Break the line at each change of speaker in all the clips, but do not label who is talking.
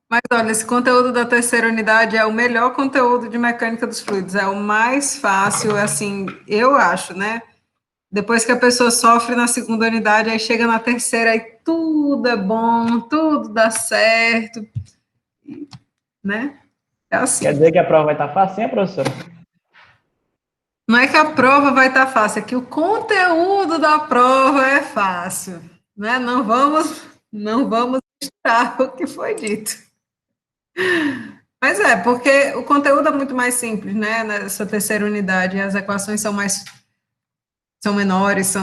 Mas olha, esse conteúdo da terceira unidade é o melhor conteúdo de mecânica dos fluidos, é o mais fácil, assim, eu acho, né? Depois que a pessoa sofre na segunda unidade, aí chega na terceira, aí tudo é bom, tudo dá certo, né? É
Quer
assim.
dizer que a prova vai estar fácil, hein, professora?
Não é que a prova vai estar fácil, é que o conteúdo da prova é fácil, né? Não vamos misturar o que foi dito. Mas porque o conteúdo é muito mais simples, né? Nessa terceira unidade, as equações são menores,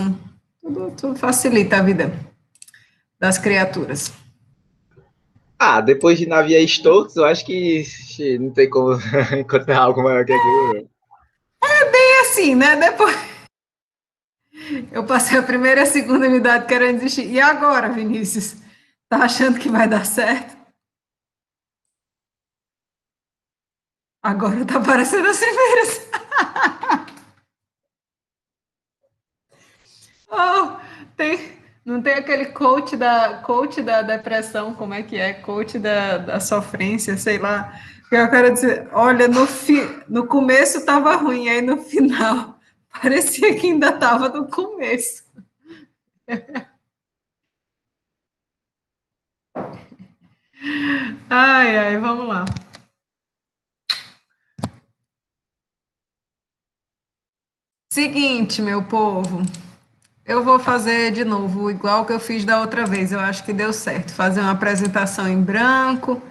tudo facilita a vida das criaturas.
Ah, depois de Navier-Stokes, eu acho que não tem como encontrar algo maior que aquilo.
E assim, né? Depois eu passei a primeira e a segunda unidade querendo desistir. E agora, Vinícius? Tá achando que vai dar certo? Agora tá aparecendo as primeiras. Oh, não tem aquele coach da depressão, como é que é? Coach da sofrência, sei lá. Eu quero dizer, olha, no começo estava ruim, aí no final parecia que ainda estava no começo. Ai, ai, vamos lá. Seguinte, meu povo, eu vou fazer de novo, igual que eu fiz da outra vez. Eu acho que deu certo. Fazer uma apresentação em branco.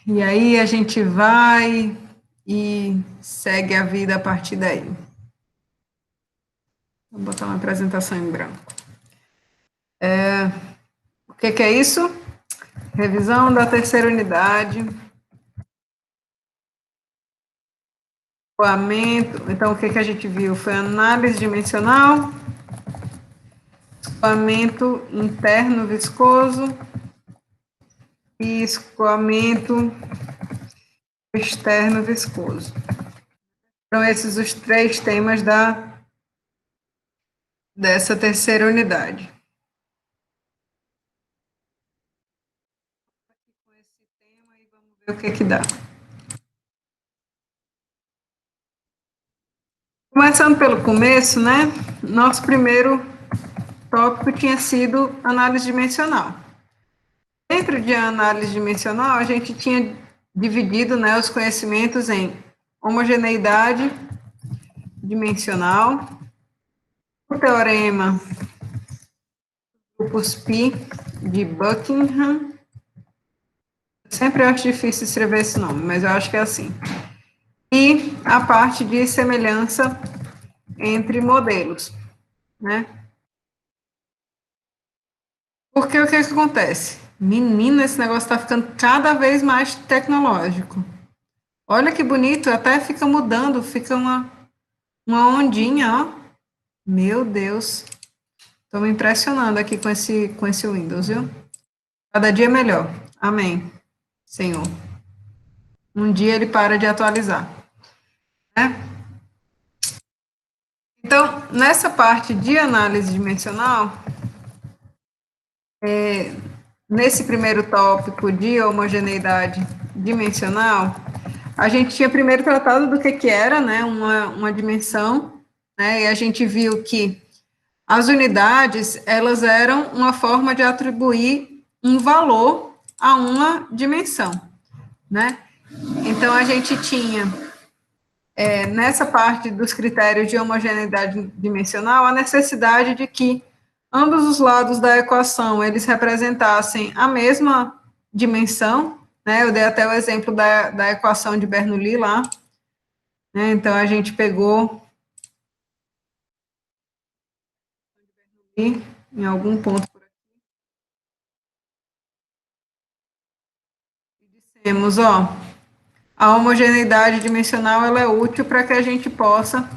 E aí a gente vai e segue a vida a partir daí. Vou botar uma apresentação em branco. O que é isso? Revisão da terceira unidade. Escoamento. Então, o que a gente viu? Foi análise dimensional, escoamento interno viscoso e escoamento externo viscoso. Então, esses os três temas dessa terceira unidade. Com esse tema e vamos ver o que dá. Começando pelo começo, né? Nosso primeiro tópico tinha sido análise dimensional. Dentro de análise dimensional, a gente tinha dividido, né, os conhecimentos em homogeneidade dimensional, o teorema grupos π de Buckingham. Sempre acho difícil escrever esse nome, mas eu acho que é assim. E a parte de semelhança entre modelos, né? Porque o que acontece? Menina, esse negócio está ficando cada vez mais tecnológico. Olha que bonito, até fica mudando, fica uma ondinha, ó. Meu Deus. Estou me impressionando aqui com esse Windows, viu? Cada dia melhor. Amém, Senhor. Um dia ele para de atualizar, né? Então, nessa parte de análise dimensional, nesse primeiro tópico de homogeneidade dimensional, a gente tinha primeiro tratado do que era, né, uma dimensão, né, e a gente viu que as unidades, elas eram uma forma de atribuir um valor a uma dimensão, né? Então, a gente tinha, nessa parte dos critérios de homogeneidade dimensional, a necessidade de que ambos os lados da equação, eles representassem a mesma dimensão, né? Eu dei até o exemplo da equação de Bernoulli lá, né? Então, a gente pegou em algum ponto por aqui e dissemos, ó, a homogeneidade dimensional, ela é útil para que a gente possa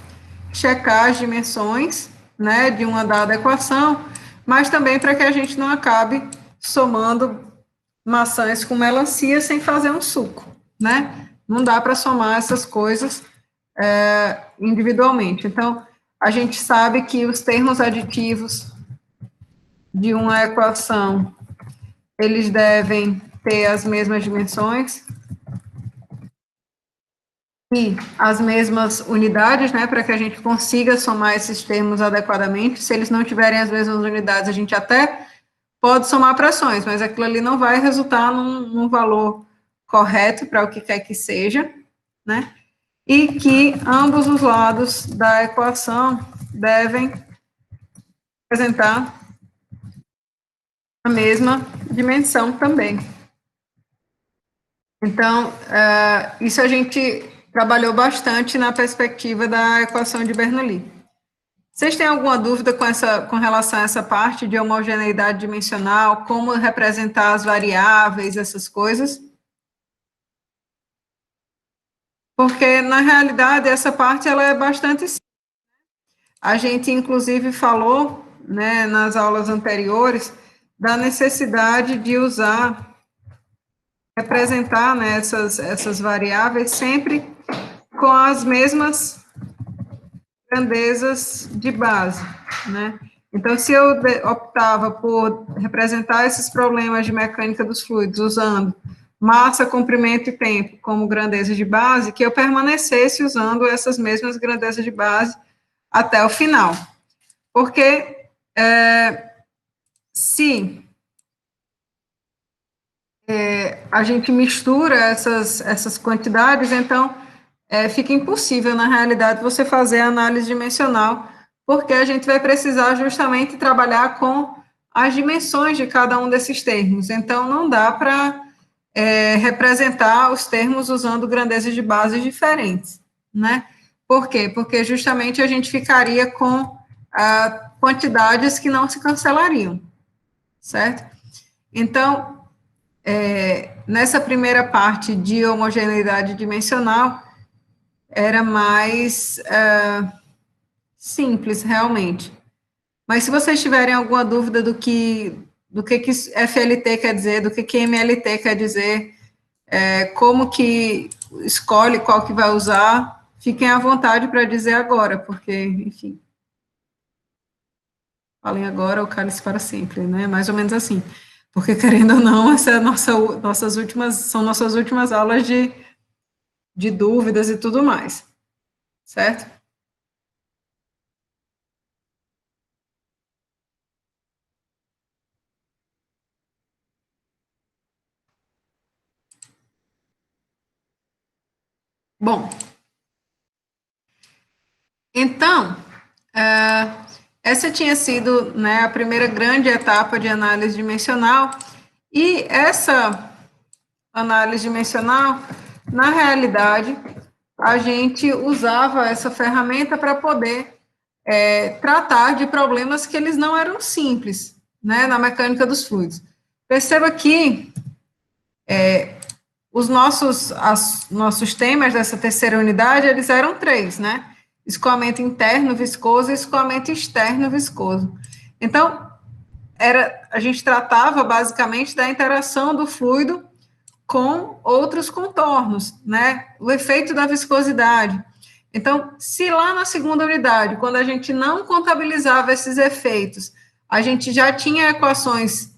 checar as dimensões, né, de uma dada equação, mas também para que a gente não acabe somando maçãs com melancia sem fazer um suco, né? Não dá para somar essas coisas individualmente. Então, a gente sabe que os termos aditivos de uma equação, eles devem ter as mesmas dimensões e as mesmas unidades, né, para que a gente consiga somar esses termos adequadamente. Se eles não tiverem as mesmas unidades, a gente até pode somar frações, mas aquilo ali não vai resultar num valor correto para o que quer que seja, né? E que ambos os lados da equação devem representar a mesma dimensão também. Então, isso a gente trabalhou bastante na perspectiva da equação de Bernoulli. Vocês têm alguma dúvida com relação a essa parte de homogeneidade dimensional, como representar as variáveis, essas coisas? Porque, na realidade, essa parte ela é bastante simples. A gente, inclusive, falou, né, nas aulas anteriores, da necessidade de representar, né, essas variáveis sempre com as mesmas grandezas de base, né? Então, se eu optava por representar esses problemas de mecânica dos fluidos usando massa, comprimento e tempo como grandeza de base, que eu permanecesse usando essas mesmas grandezas de base até o final. Porque se a gente mistura essas quantidades, então fica impossível, na realidade, você fazer análise dimensional, porque a gente vai precisar justamente trabalhar com as dimensões de cada um desses termos. Então, não dá para representar os termos usando grandezas de bases diferentes, né? Por quê? Porque justamente a gente ficaria com quantidades que não se cancelariam, certo? Então, nessa primeira parte de homogeneidade dimensional, era mais simples, realmente. Mas se vocês tiverem alguma dúvida do que FLT quer dizer, do que MLT quer dizer, como que escolhe qual que vai usar, fiquem à vontade para dizer agora, porque, enfim, falem agora ou cale-se para sempre, né? Mais ou menos assim. Porque, querendo ou não, essa é são nossas últimas aulas de dúvidas e tudo mais, certo? Bom, então, essa tinha sido, né, a primeira grande etapa de análise dimensional, e essa análise dimensional, na realidade, a gente usava essa ferramenta para poder tratar de problemas que eles não eram simples, né, na mecânica dos fluidos. Perceba que os nossos temas dessa terceira unidade, eles eram 3, né? Escoamento interno viscoso e escoamento externo viscoso. Então, a gente tratava basicamente da interação do fluido com outros contornos, né? O efeito da viscosidade. Então, se lá na segunda unidade, quando a gente não contabilizava esses efeitos, a gente já tinha equações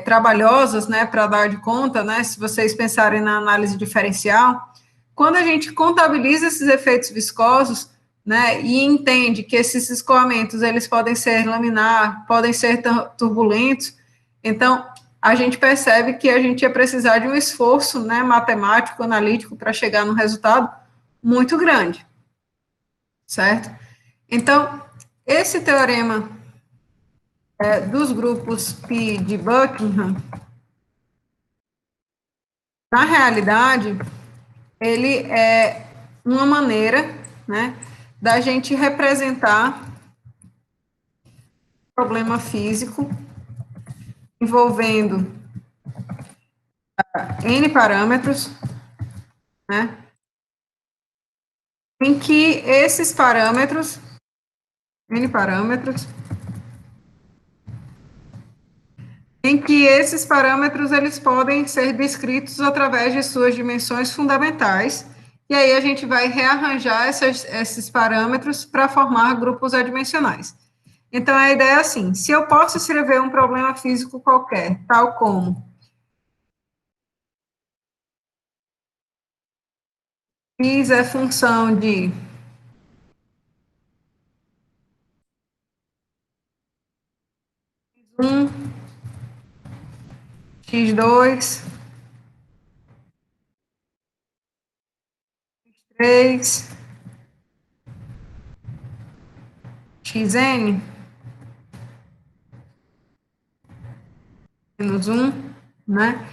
trabalhosas, né, para dar de conta, né, se vocês pensarem na análise diferencial, quando a gente contabiliza esses efeitos viscosos, né, e entende que esses escoamentos, eles podem ser laminar, podem ser turbulentos, então, a gente percebe que a gente ia precisar de um esforço, né, matemático, analítico, para chegar num resultado muito grande, certo? Então, esse teorema dos grupos π de Buckingham, na realidade, ele é uma maneira, né, da gente representar problema físico envolvendo N parâmetros, né, em que esses parâmetros, N parâmetros, em que esses parâmetros eles podem ser descritos através de suas dimensões fundamentais, e aí a gente vai rearranjar esses parâmetros para formar grupos adimensionais. Então, a ideia é assim, se eu posso escrever um problema físico qualquer, tal como x é função de x1, x2, x3, xn, menos 1, né?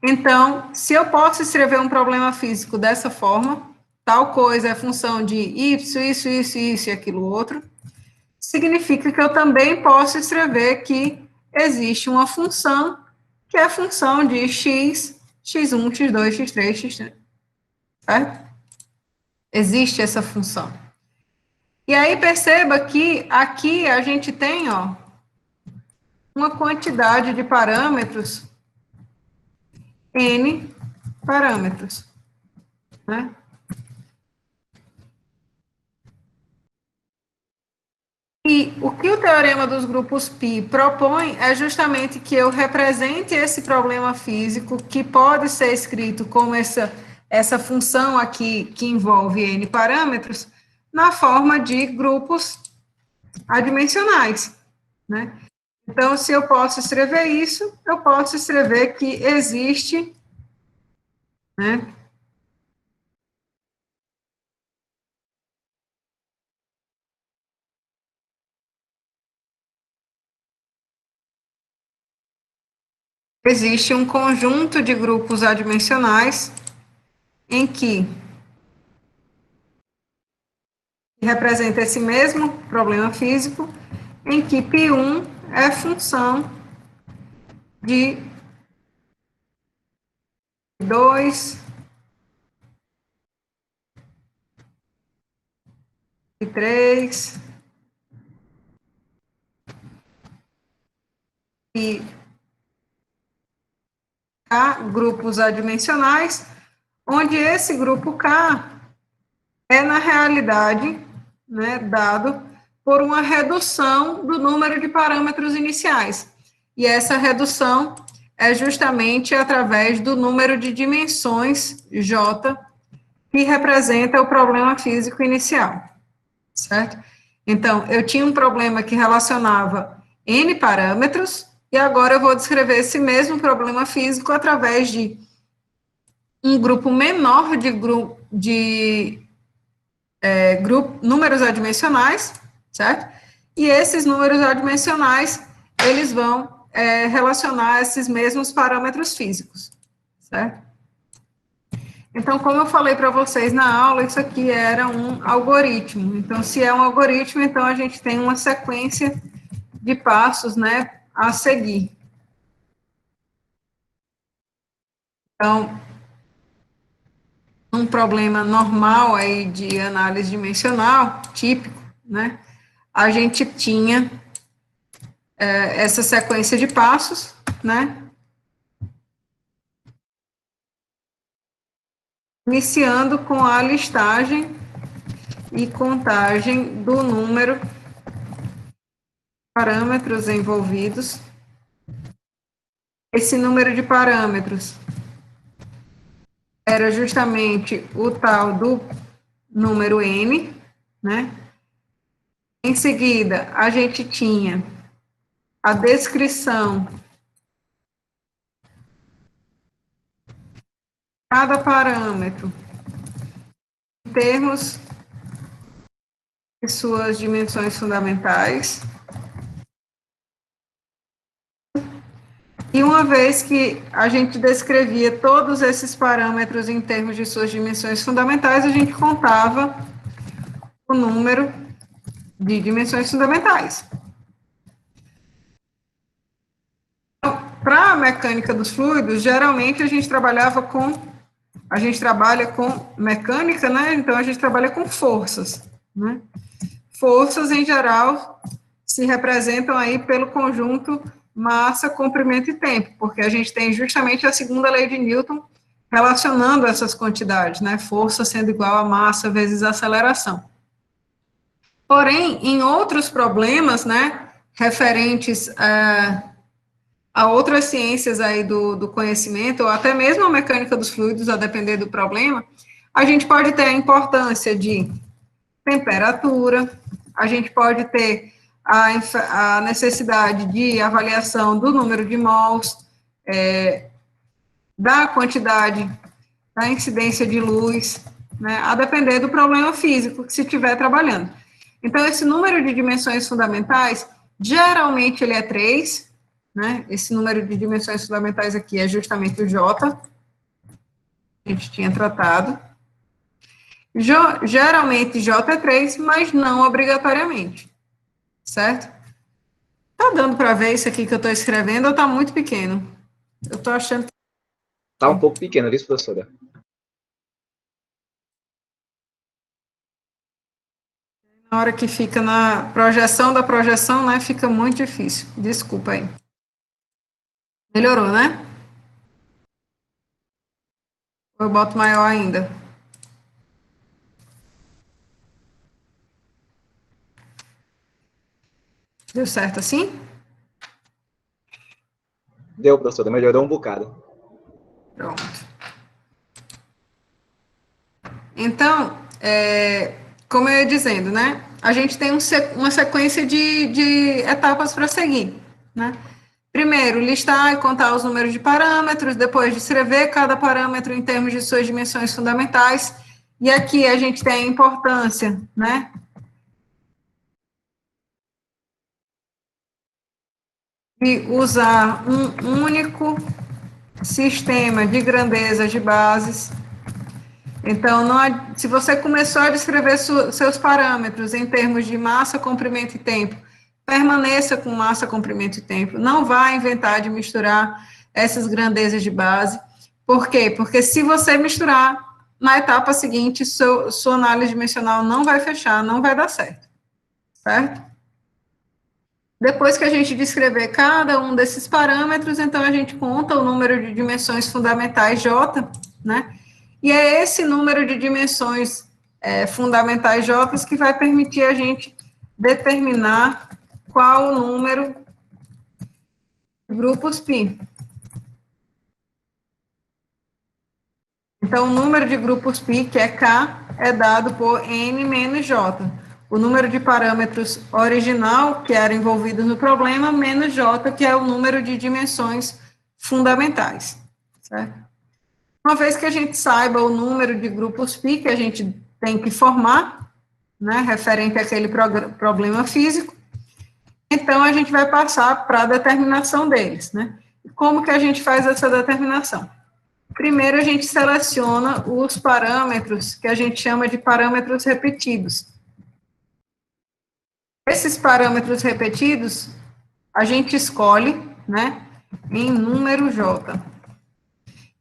Então, se eu posso escrever um problema físico dessa forma, tal coisa é função de y, isso e aquilo outro, significa que eu também posso escrever que existe uma função que é a função de x, x1, x2, x3, x3, certo? Existe essa função. E aí perceba que aqui a gente tem, ó, uma quantidade de parâmetros, n parâmetros, né? E o que o teorema dos grupos π propõe é justamente que eu represente esse problema físico, que pode ser escrito como essa função aqui, que envolve n parâmetros, na forma de grupos adimensionais, né? Então, se eu posso escrever isso, eu posso escrever que existe, né, existe um conjunto de grupos adimensionais em que representa esse mesmo problema físico, em que π1 é função de 2, de 3, e K, grupos adimensionais, onde esse grupo K é, na realidade, né, dado por uma redução do número de parâmetros iniciais. E essa redução é justamente através do número de dimensões, J, que representa o problema físico inicial, certo? Então, eu tinha um problema que relacionava N parâmetros, e agora eu vou descrever esse mesmo problema físico através de um grupo menor de números adimensionais, certo? E esses números adimensionais, eles vão relacionar esses mesmos parâmetros físicos, certo? Então, como eu falei para vocês na aula, isso aqui era um algoritmo. Então, se é um algoritmo, então a gente tem uma sequência de passos, né, a seguir. Então, um problema normal aí de análise dimensional, típico, né, a gente tinha essa sequência de passos, né, iniciando com a listagem e contagem do número de parâmetros envolvidos. Esse número de parâmetros era justamente o tal do número n, né? Em seguida, a gente tinha a descrição de cada parâmetro em termos de suas dimensões fundamentais. E uma vez que a gente descrevia todos esses parâmetros em termos de suas dimensões fundamentais, a gente contava o número de dimensões fundamentais. Então, para a mecânica dos fluidos, geralmente a gente trabalha com mecânica, né? Então a gente trabalha com forças, né? Forças, em geral, se representam aí pelo conjunto massa, comprimento e tempo, porque a gente tem justamente a segunda lei de Newton relacionando essas quantidades, né? Força sendo igual a massa vezes aceleração. Porém, em outros problemas, né, referentes a outras ciências aí do conhecimento, ou até mesmo a mecânica dos fluidos, a depender do problema, A gente pode ter a importância de temperatura, a gente pode ter a necessidade de avaliação do número de mols, da quantidade, da incidência de luz, né, a depender do problema físico que se estiver trabalhando. Então, esse número de dimensões fundamentais, geralmente ele é 3, né, esse número de dimensões fundamentais aqui é justamente o J, a gente tinha tratado. Geralmente J é 3, mas não obrigatoriamente, certo? Tá dando para ver isso aqui que eu estou escrevendo ou tá muito pequeno? Eu estou achando que...
Tá um pouco pequeno, viu, professora?
Na hora que fica na projeção da projeção, né, fica muito difícil. Desculpa aí. Melhorou, né? Eu boto maior ainda. Deu certo assim?
Deu, professora, melhorou um bocado.
Pronto. Então, como eu ia dizendo, né? A gente tem uma sequência de etapas para seguir, né? Primeiro, listar e contar os números de parâmetros, depois descrever cada parâmetro em termos de suas dimensões fundamentais, e aqui a gente tem a importância, né? De usar um único sistema de grandezas de bases. Então, se você começou a descrever seus parâmetros em termos de massa, comprimento e tempo, permaneça com massa, comprimento e tempo. Não vá inventar de misturar essas grandezas de base. Por quê? Porque se você misturar, na etapa seguinte, sua análise dimensional não vai fechar, não vai dar certo. Certo? Depois que a gente descrever cada um desses parâmetros, então a gente conta o número de dimensões fundamentais J, né? E é esse número de dimensões fundamentais J que vai permitir a gente determinar qual o número de grupos π. Então, o número de grupos π, que é K, é dado por N menos J. O número de parâmetros original, que era envolvido no problema, menos J, que é o número de dimensões fundamentais. Certo? Uma vez que a gente saiba o número de grupos π que a gente tem que formar, né, referente àquele problema físico, então a gente vai passar para a determinação deles, né? E como que a gente faz essa determinação? Primeiro a gente seleciona os parâmetros que a gente chama de parâmetros repetidos. Esses parâmetros repetidos a gente escolhe, né, em número J.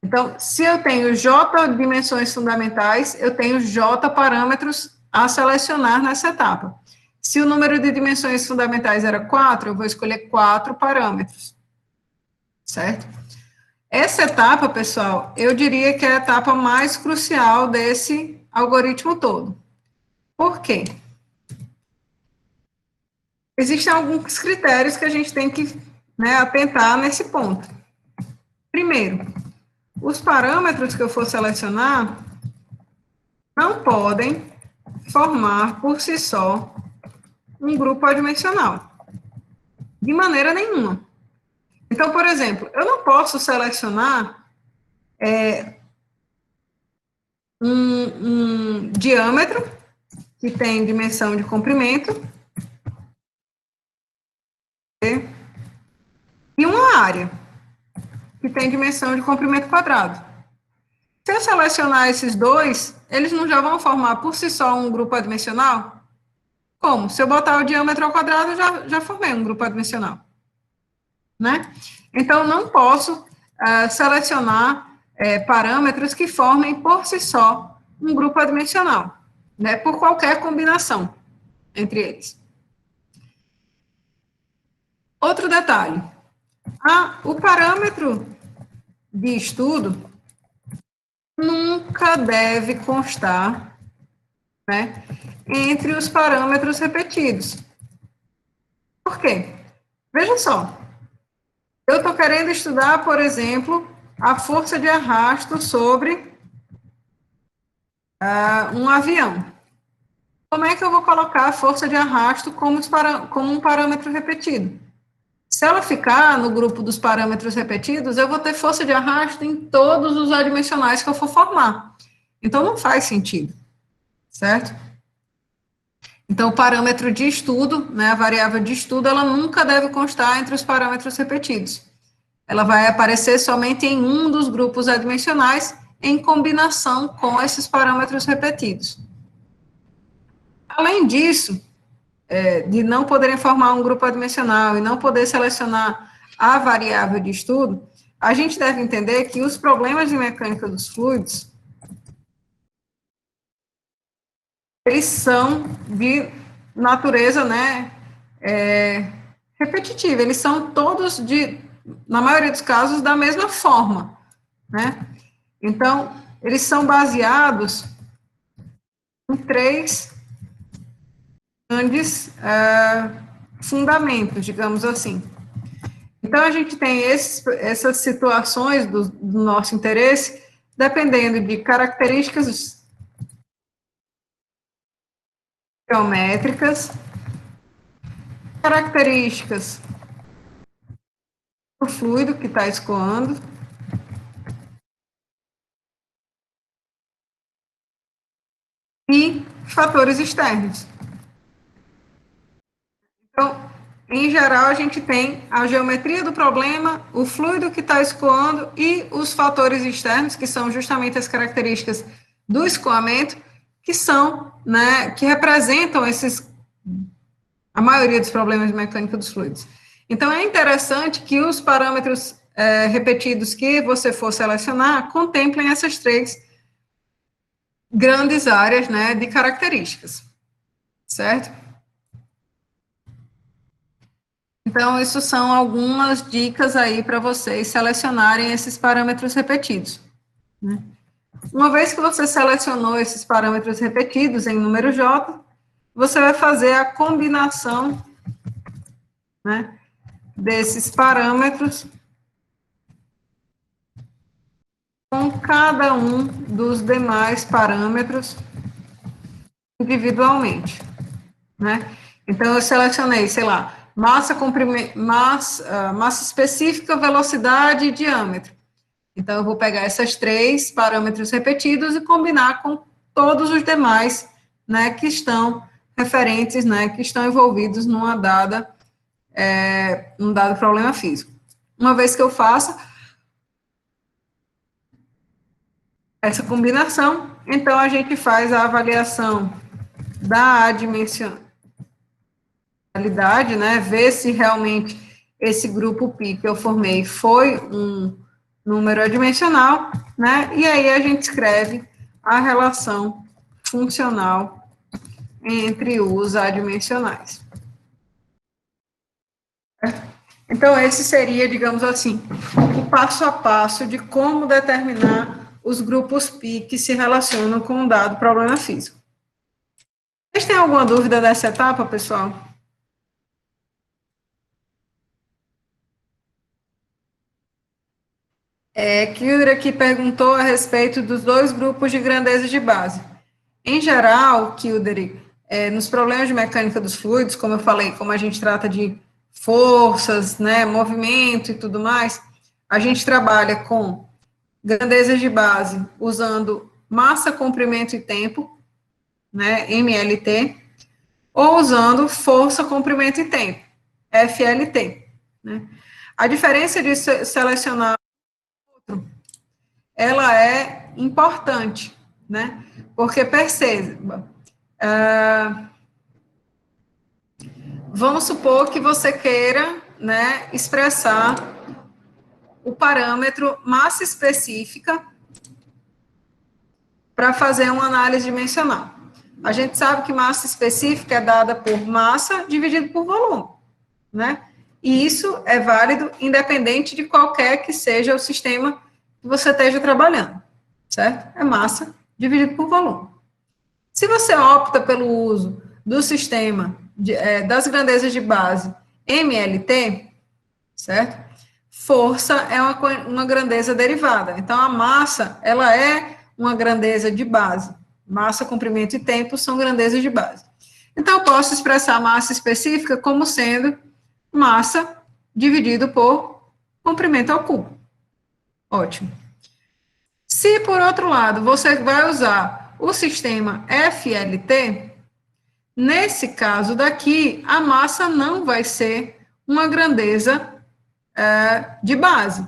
Então, se eu tenho J dimensões fundamentais, eu tenho J parâmetros a selecionar nessa etapa. Se o número de dimensões fundamentais era 4, eu vou escolher 4 parâmetros. Certo? Essa etapa, pessoal, eu diria que é a etapa mais crucial desse algoritmo todo. Por quê? Existem alguns critérios que a gente tem que, né, atentar nesse ponto. Primeiro, os parâmetros que eu for selecionar não podem formar por si só um grupo adimensional. De maneira nenhuma. Então, por exemplo, eu não posso selecionar um diâmetro que tem dimensão de comprimento e uma área que tem dimensão de comprimento quadrado. Se eu selecionar esses dois, eles não já vão formar por si só um grupo adimensional? Como? Se eu botar o diâmetro ao quadrado, já formei um grupo adimensional. Né? Então, não posso selecionar parâmetros que formem por si só um grupo adimensional, né? Por qualquer combinação entre eles. Outro detalhe. O parâmetro de estudo nunca deve constar, né, entre os parâmetros repetidos. Por quê? Veja só. Eu estou querendo estudar, por exemplo, a força de arrasto sobre um avião. Como é que eu vou colocar a força de arrasto como um parâmetro repetido? Se ela ficar no grupo dos parâmetros repetidos, eu vou ter força de arrasto em todos os adimensionais que eu for formar. Então, não faz sentido, certo? Então, o parâmetro de estudo, né, a variável de estudo, ela nunca deve constar entre os parâmetros repetidos. Ela vai aparecer somente em um dos grupos adimensionais, em combinação com esses parâmetros repetidos. Além disso, de não poderem formar um grupo adimensional e não poder selecionar a variável de estudo, a gente deve entender que os problemas de mecânica dos fluidos, eles são de natureza, né, repetitiva, eles são todos, na maioria dos casos, da mesma forma, né? Então, eles são baseados em três grandes fundamentos, digamos assim. Então, a gente tem essas situações do nosso interesse, dependendo de características geométricas, características do fluido que está escoando, e fatores externos. Então, em geral, a gente tem a geometria do problema, o fluido que está escoando e os fatores externos, que são justamente as características do escoamento, que são, né, que representam a maioria dos problemas de mecânica dos fluidos. Então, é interessante que os parâmetros repetidos que você for selecionar contemplem essas três grandes áreas, né, de características, certo? Então, isso são algumas dicas aí para vocês selecionarem esses parâmetros repetidos, né? Uma vez que você selecionou esses parâmetros repetidos em número J, você vai fazer a combinação, né, desses parâmetros com cada um dos demais parâmetros individualmente, né? Então, eu selecionei, sei lá, massa específica, velocidade e diâmetro. Então, eu vou pegar esses três parâmetros repetidos e combinar com todos os demais, né, que estão referentes, né, que estão envolvidos num dado problema físico. Uma vez que eu faça essa combinação, então a gente faz a avaliação da adimensionalidade, né, ver se realmente esse grupo π que eu formei foi um número adimensional, né, e aí a gente escreve a relação funcional entre os adimensionais. Então, esse seria, digamos assim, o passo a passo de como determinar os grupos π que se relacionam com um dado problema físico. Vocês têm alguma dúvida dessa etapa, pessoal? Kyra aqui perguntou a respeito dos dois grupos de grandeza de base. Em geral, Kildare, nos problemas de mecânica dos fluidos, como eu falei, como a gente trata de forças, né, movimento e tudo mais, a gente trabalha com grandezas de base usando massa, comprimento e tempo, né, MLT, ou usando força, comprimento e tempo, FLT, né. A diferença de selecionar outro, ela é importante, né, porque perceba, vamos supor que você queira, né, expressar o parâmetro massa específica para fazer uma análise dimensional. A gente sabe que massa específica é dada por massa dividido por volume, né? E isso é válido independente de qualquer que seja o sistema que você esteja trabalhando, certo? É massa dividido por volume. Se você opta pelo uso do sistema das grandezas de base MLT, certo? Força é uma grandeza derivada. Então, a massa, ela é uma grandeza de base, Massa, comprimento e tempo são grandezas de base. Então, eu posso expressar a massa específica como sendo massa dividido por comprimento ao cubo. Ótimo. Se, por outro lado, você vai usar o sistema FLT, nesse caso daqui, a massa não vai ser uma grandeza de base,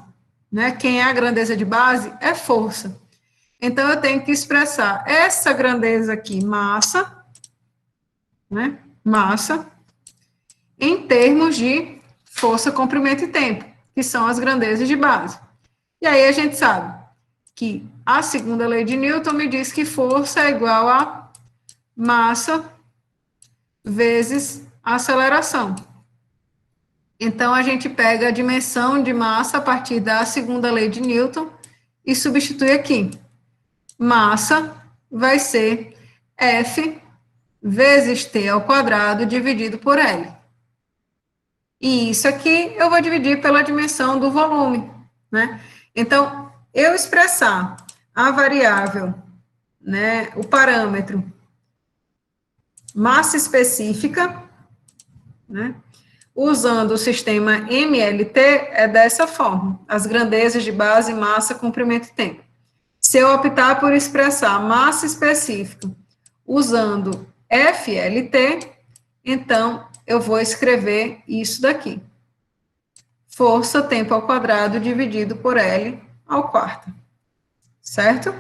né? Quem é a grandeza de base é força. Então, eu tenho que expressar essa grandeza aqui, massa, né? Massa, em termos de força, comprimento e tempo, que são as grandezas de base. E aí a gente sabe que a segunda lei de Newton me diz que força é igual a massa vezes aceleração. Então, a gente pega a dimensão de massa a partir da segunda lei de Newton e substitui aqui. Massa vai ser F vezes T ao quadrado dividido por L. E isso aqui eu vou dividir pela dimensão do volume, né? Então, eu expressar a variável, né, o parâmetro massa específica, né, usando o sistema MLT, é dessa forma, as grandezas de base, massa, comprimento e tempo. Se eu optar por expressar massa específica usando FLT, então, eu vou escrever isso daqui. Força, tempo ao quadrado, dividido por L ao quarto. Certo?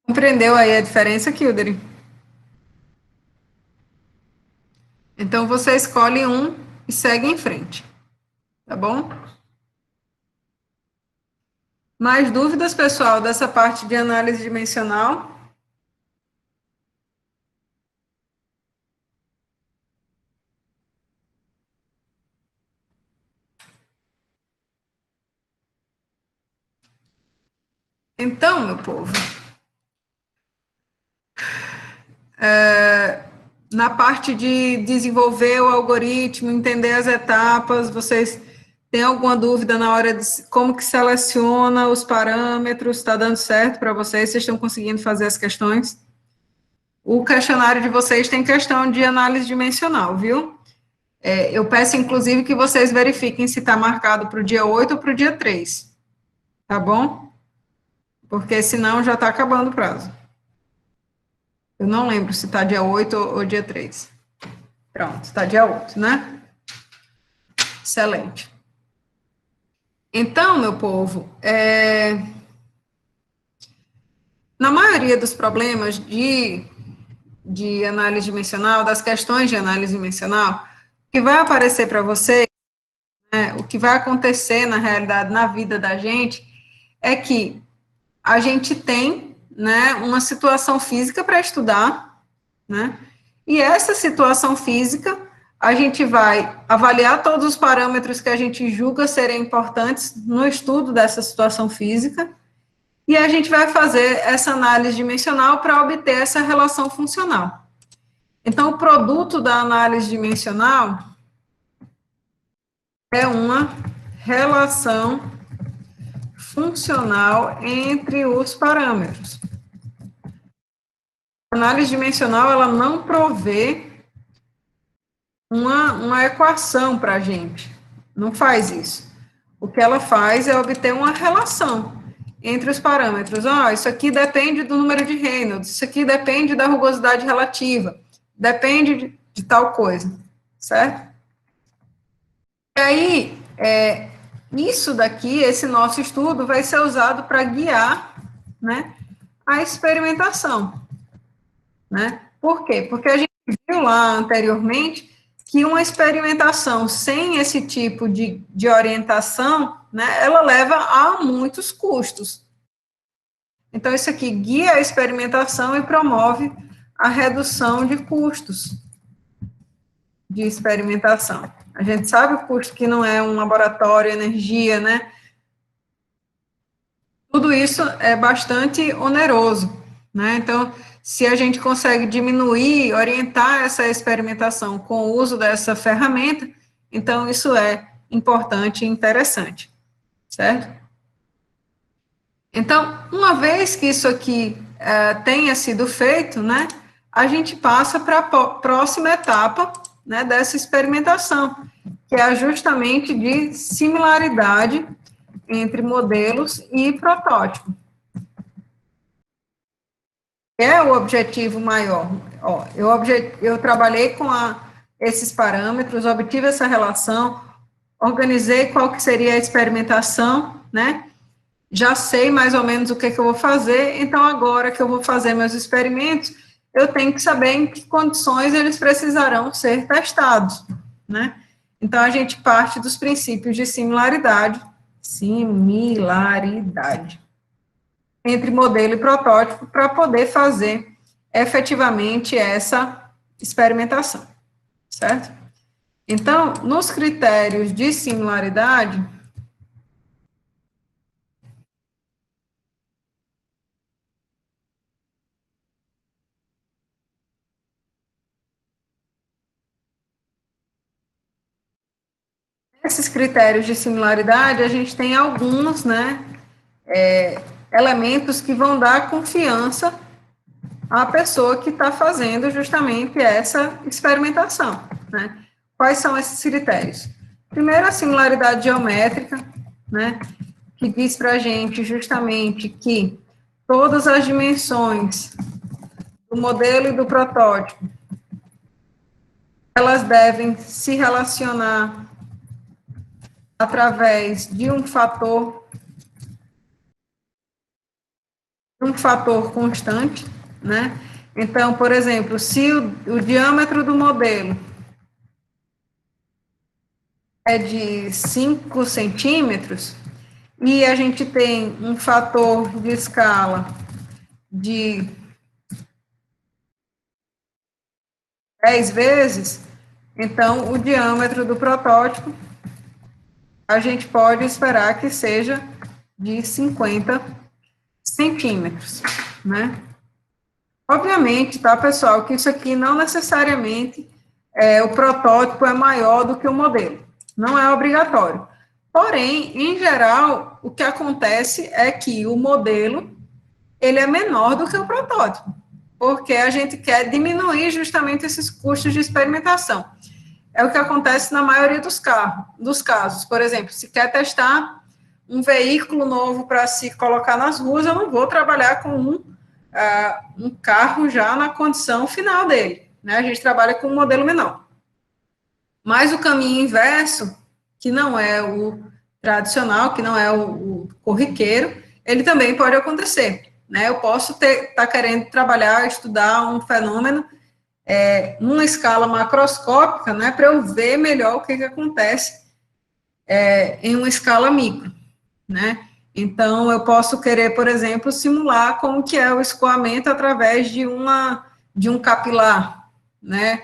Compreendeu aí a diferença, Kildare? Então, você escolhe um e segue em frente. Tá bom? Mais dúvidas, pessoal, dessa parte de análise dimensional? Então, meu povo, na parte de desenvolver o algoritmo, entender as etapas, vocês têm alguma dúvida na hora de como que seleciona os parâmetros? Está dando certo para vocês? Vocês estão conseguindo fazer as questões? O questionário de vocês tem questão de análise dimensional, viu? Eu peço, inclusive, que vocês verifiquem se está marcado para o dia 8 ou para o dia 3, tá bom? Porque senão já está acabando o prazo. Eu não lembro se está dia 8 ou dia 3. Pronto, está dia 8, né? Excelente. Então, meu povo, na maioria dos problemas de análise dimensional, das questões de análise dimensional, o que vai aparecer para vocês, né, o que vai acontecer na realidade, na vida da gente, é que a gente tem, né, uma situação física para estudar, né, e essa situação física, a gente vai avaliar todos os parâmetros que a gente julga serem importantes no estudo dessa situação física, e a gente vai fazer essa análise dimensional para obter essa relação funcional. Então, o produto da análise dimensional é uma relação funcional entre os parâmetros. A análise dimensional, ela não provê uma equação para a gente, não faz isso. O que ela faz é obter uma relação entre os parâmetros. Isso aqui depende do número de Reynolds, isso aqui depende da rugosidade relativa, depende de tal coisa, certo? E aí, isso daqui, esse nosso estudo, vai ser usado para guiar, né, a experimentação, né? Por quê? Porque a gente viu lá anteriormente que uma experimentação sem esse tipo de orientação, né, ela leva a muitos custos. Então, isso aqui guia a experimentação e promove a redução de custos de experimentação. A gente sabe o custo que não é um laboratório, energia, né? Tudo isso é bastante oneroso, né? Então, se a gente consegue diminuir, orientar essa experimentação com o uso dessa ferramenta, então isso é importante e interessante, certo? Então, uma vez que isso aqui tenha sido feito, né, a gente passa para a próxima etapa, né, dessa experimentação, que é justamente de similaridade entre modelos e protótipo. É o objetivo maior. Ó, eu trabalhei com esses parâmetros, obtive essa relação, organizei qual que seria a experimentação, né? Já sei mais ou menos o que eu vou fazer, então agora que eu vou fazer meus experimentos, eu tenho que saber em que condições eles precisarão ser testados, né? Então, a gente parte dos princípios de similaridade entre modelo e protótipo para poder fazer efetivamente essa experimentação, certo? Então, nos critérios de similaridade, esses critérios de similaridade, a gente tem alguns, né, elementos que vão dar confiança à pessoa que está fazendo justamente essa experimentação, né? Quais são esses critérios? Primeiro, a similaridade geométrica, né, que diz para a gente justamente que todas as dimensões do modelo e do protótipo, elas devem se relacionar através de um fator constante, né? Então, por exemplo, se o diâmetro do modelo é de 5 centímetros, e a gente tem um fator de escala de 10 vezes, então o diâmetro do protótipo a gente pode esperar que seja de 50 centímetros, né? Obviamente, tá, pessoal, que isso aqui não necessariamente o protótipo é maior do que o modelo. Não é obrigatório. Porém, em geral, o que acontece é que o modelo, ele é menor do que o protótipo, porque a gente quer diminuir justamente esses custos de experimentação. É o que acontece na maioria dos casos. Por exemplo, se quer testar um veículo novo para se colocar nas ruas, eu não vou trabalhar com um carro já na condição final dele, né? A gente trabalha com um modelo menor. Mas o caminho inverso, que não é o tradicional, que não é o corriqueiro, ele também pode acontecer, né? Eu posso estar querendo trabalhar, estudar um fenômeno numa escala macroscópica, né, para eu ver melhor o que acontece em uma escala micro, né? Então, eu posso querer, por exemplo, simular como que é o escoamento através de um capilar, né?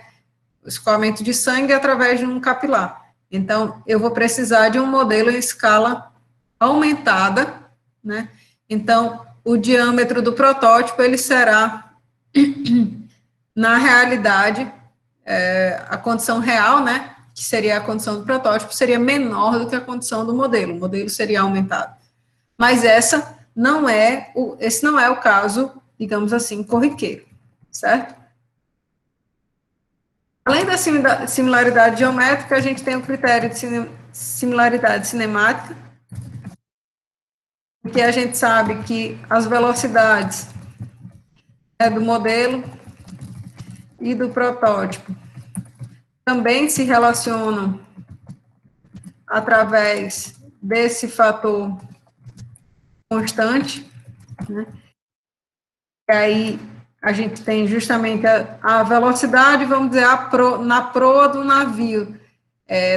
O escoamento de sangue através de um capilar. Então, eu vou precisar de um modelo em escala aumentada, né? Então, o diâmetro do protótipo, ele será, na realidade, a condição real, né? Que seria a condição do protótipo, seria menor do que a condição do modelo. O modelo seria aumentado. Mas esse não é o caso, digamos assim, corriqueiro, certo? Além da similaridade geométrica, a gente tem o critério de similaridade cinemática, que a gente sabe que as velocidades do modelo e do protótipo também se relacionam através desse fator constante, né? E aí a gente tem justamente a velocidade, vamos dizer, na proa do navio,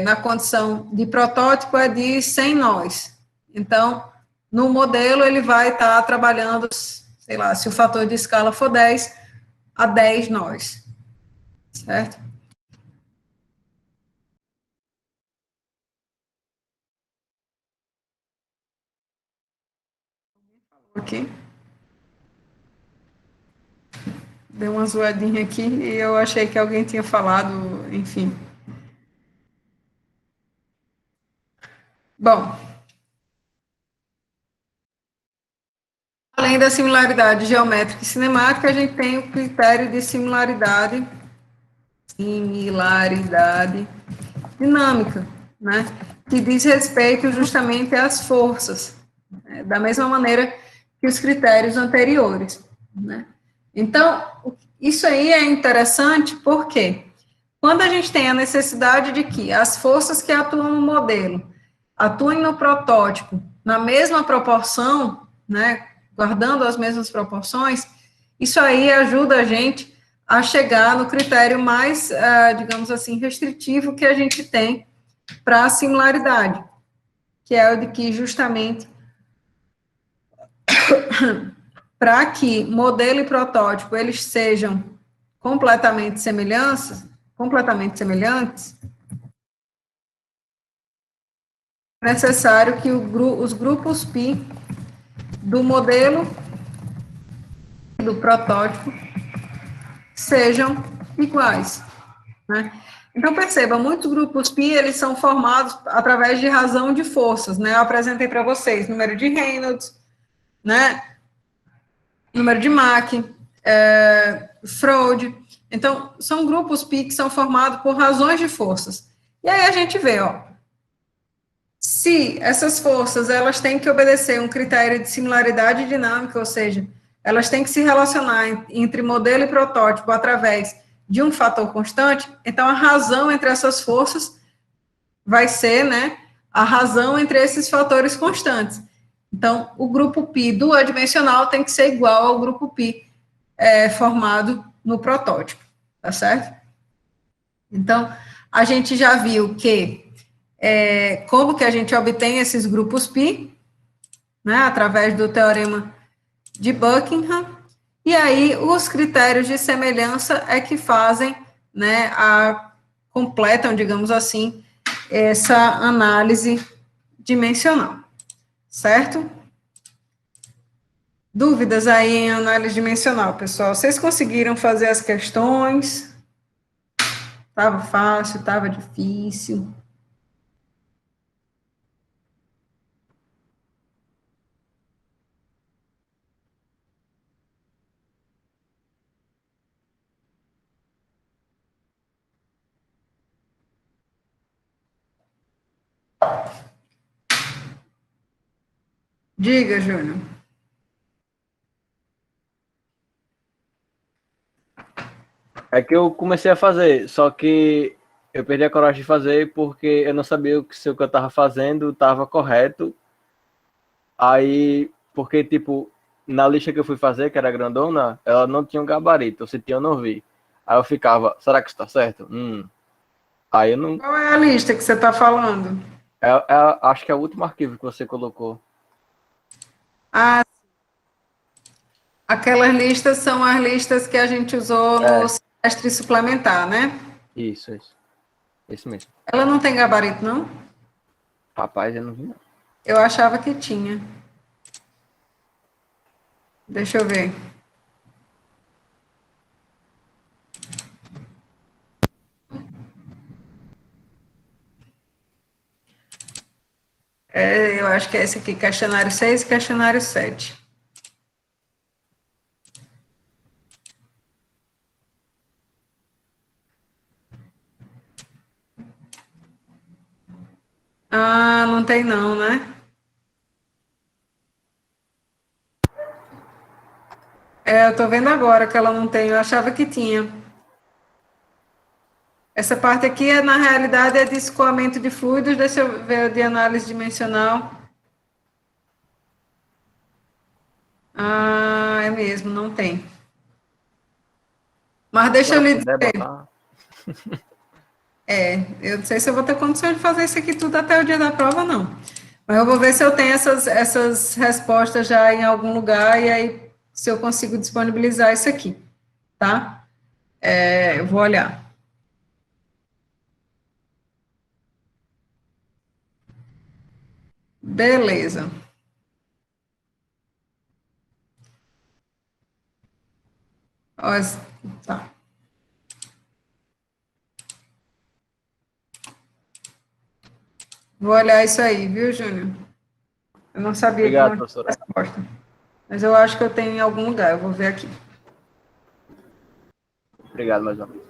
na condição de protótipo é de 100 nós. Então, no modelo ele vai estar trabalhando, sei lá, se o fator de escala for 10, a 10 nós, certo? Ok. Deu uma zoadinha aqui e eu achei que alguém tinha falado, enfim. Bom, além da similaridade geométrica e cinemática, a gente tem o critério de similaridade dinâmica, né? Que diz respeito justamente às forças, né? Da mesma maneira que os critérios anteriores, né? Então, isso aí é interessante porque quando a gente tem a necessidade de que as forças que atuam no modelo atuem no protótipo na mesma proporção, né, guardando as mesmas proporções, isso aí ajuda a gente a chegar no critério mais, digamos assim, restritivo que a gente tem para a similaridade, que é o de que justamente para que modelo e protótipo eles sejam completamente semelhantes, é necessário que os grupos π do modelo e do protótipo sejam iguais, né? Então, perceba, muitos grupos π, eles são formados através de razão de forças, né? Eu apresentei para vocês número de Reynolds, né? Número de Mach, Freud. Então, são grupos π que são formados por razões de forças. E aí a gente vê, ó, se essas forças, elas têm que obedecer um critério de similaridade dinâmica, ou seja, elas têm que se relacionar entre modelo e protótipo através de um fator constante, então a razão entre essas forças vai ser, né, a razão entre esses fatores constantes. Então, o grupo π duodimensional tem que ser igual ao grupo π formado no protótipo, tá certo? Então, a gente já viu que como que a gente obtém esses grupos π, né, através do teorema de Buckingham, e aí os critérios de semelhança é que fazem, né, completam, digamos assim, essa análise dimensional, certo? Dúvidas aí em análise dimensional, pessoal? Vocês conseguiram fazer as questões? Estava fácil, estava difícil? Diga, Júnior.
É que eu comecei a fazer, só que eu perdi a coragem de fazer porque eu não sabia se o que eu estava fazendo estava correto. Aí, porque, tipo, na lista que eu fui fazer, que era grandona, ela não tinha um gabarito, se tinha eu não vi. Aí eu ficava, será que está certo? Aí eu não...
Qual é a lista que você está falando?
acho que é o último arquivo que você colocou.
Ah, aquelas listas são as listas que a gente usou no semestre suplementar, né?
Isso. Isso mesmo.
Ela não tem gabarito, não?
Rapaz, eu não vi, não.
Eu achava que tinha. Deixa eu ver. Eu acho que é esse aqui, questionário 6 e questionário 7. Ah, não tem não, né? Eu tô vendo agora que ela não tem, eu achava que tinha. Essa parte aqui, na realidade, é de escoamento de fluidos, deixa eu ver de análise dimensional. Ah, é mesmo, não tem. Mas deixa eu
Se
lhe
puder
dizer,
botar...
eu não sei se eu vou ter condições de fazer isso aqui tudo até o dia da prova, não. Mas eu vou ver se eu tenho essas respostas já em algum lugar e aí se eu consigo disponibilizar isso aqui, tá? Eu vou olhar. Beleza. Ó, tá. Vou olhar isso aí, viu, Júnior? Eu não sabia
Obrigado,
que não tinha
professora.
resposta. Mas eu acho que eu tenho em algum lugar, eu vou ver aqui.
Obrigado mais uma vez.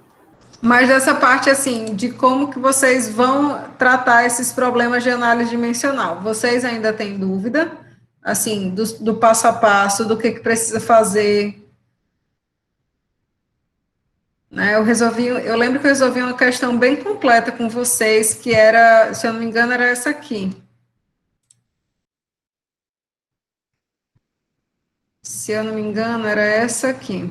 Mas essa parte, assim, de como que vocês vão tratar esses problemas de análise dimensional, vocês ainda têm dúvida? Assim, do passo a passo, do que precisa fazer, né? Eu lembro que eu resolvi uma questão bem completa com vocês, que era, se eu não me engano, era essa aqui. Se eu não me engano, era essa aqui.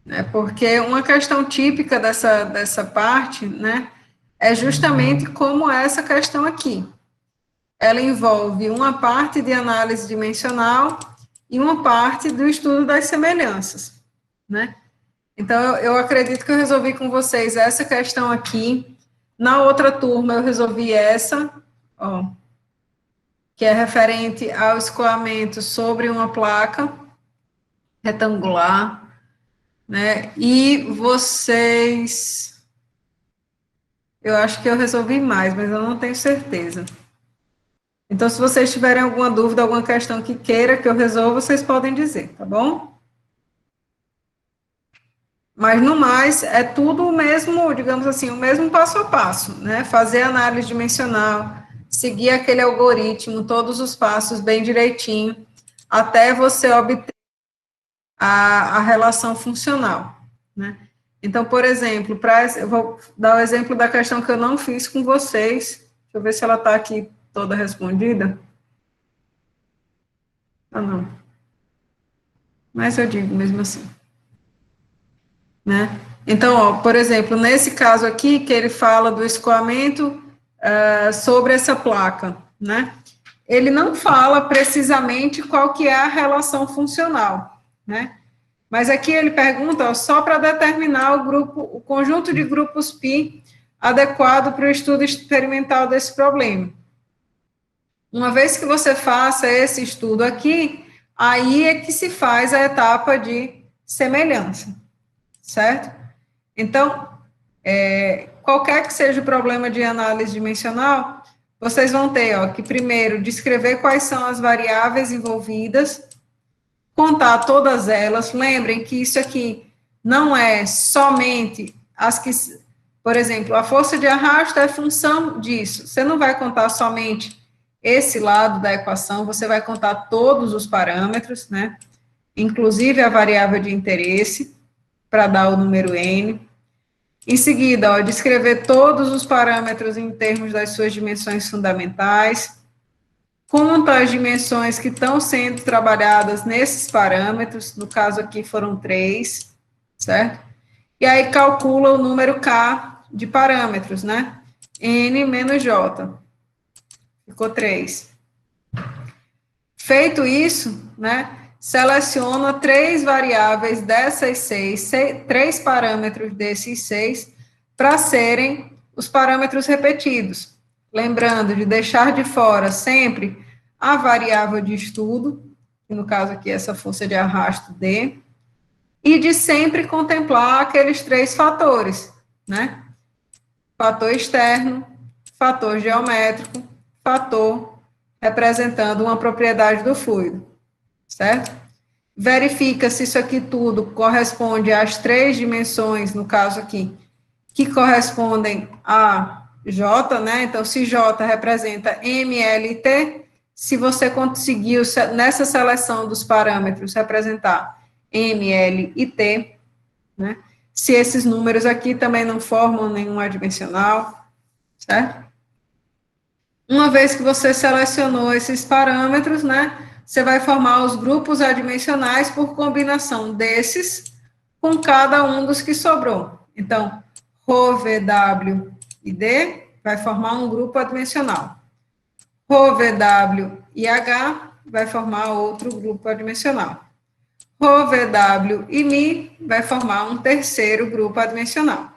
Né? Porque uma questão típica dessa parte, né, é justamente como essa questão aqui. Ela envolve uma parte de análise dimensional e uma parte do estudo das semelhanças, né? Então, eu acredito que eu resolvi com vocês essa questão aqui. Na outra turma, eu resolvi essa, ó, que é referente ao escoamento sobre uma placa retangular, né? E vocês, eu acho que eu resolvi mais, mas eu não tenho certeza. Então, se vocês tiverem alguma dúvida, alguma questão que queira que eu resolva, vocês podem dizer, tá bom? Mas, no mais, é tudo o mesmo, digamos assim, o mesmo passo a passo, né? Fazer análise dimensional, seguir aquele algoritmo, todos os passos bem direitinho, até você obter a relação funcional, né? Então, por exemplo, eu vou dar o exemplo da questão que eu não fiz com vocês. Deixa eu ver se ela está aqui toda respondida. Ah, não. Mas eu digo mesmo assim, né? Então, ó, por exemplo, nesse caso aqui, que ele fala do escoamento sobre essa placa, né? Ele não fala precisamente qual que é a relação funcional, né? Mas aqui ele pergunta, ó, só para determinar o conjunto de grupos π adequado para o estudo experimental desse problema. Uma vez que você faça esse estudo aqui, aí é que se faz a etapa de semelhança, certo? Então, qualquer que seja o problema de análise dimensional, vocês vão ter, ó, que primeiro descrever quais são as variáveis envolvidas, contar todas elas. Lembrem que isso aqui não é somente as que, por exemplo, a força de arrasto é função disso. Você não vai contar somente esse lado da equação, você vai contar todos os parâmetros, né? Inclusive a variável de interesse, para dar o número n. Em seguida, ó, descrever todos os parâmetros em termos das suas dimensões fundamentais, conta as dimensões que estão sendo trabalhadas nesses parâmetros, no caso aqui foram 3, certo? E aí calcula o número K de parâmetros, né? N menos J. Ficou 3. Feito isso, né? Seleciona 3 variáveis dessas 6, 3 parâmetros desses 6, para serem os parâmetros repetidos. Lembrando de deixar de fora sempre a variável de estudo, que no caso aqui é essa força de arrasto D, e de sempre contemplar aqueles 3 fatores, né? Fator externo, fator geométrico, fator representando uma propriedade do fluido, certo? Verifica se isso aqui tudo corresponde às 3 dimensões, no caso aqui, que correspondem a J, né? Então, se J representa M, L e T, se você conseguiu, nessa seleção dos parâmetros, representar M, L e T, né? Se esses números aqui também não formam nenhum adimensional, certo? Uma vez que você selecionou esses parâmetros, né, você vai formar os grupos adimensionais por combinação desses com cada um dos que sobrou. Então, Rho, V, W e D vai formar um grupo adimensional. Rho, V, W e H vai formar outro grupo adimensional. Rho, V, W e Mi vai formar um terceiro grupo adimensional.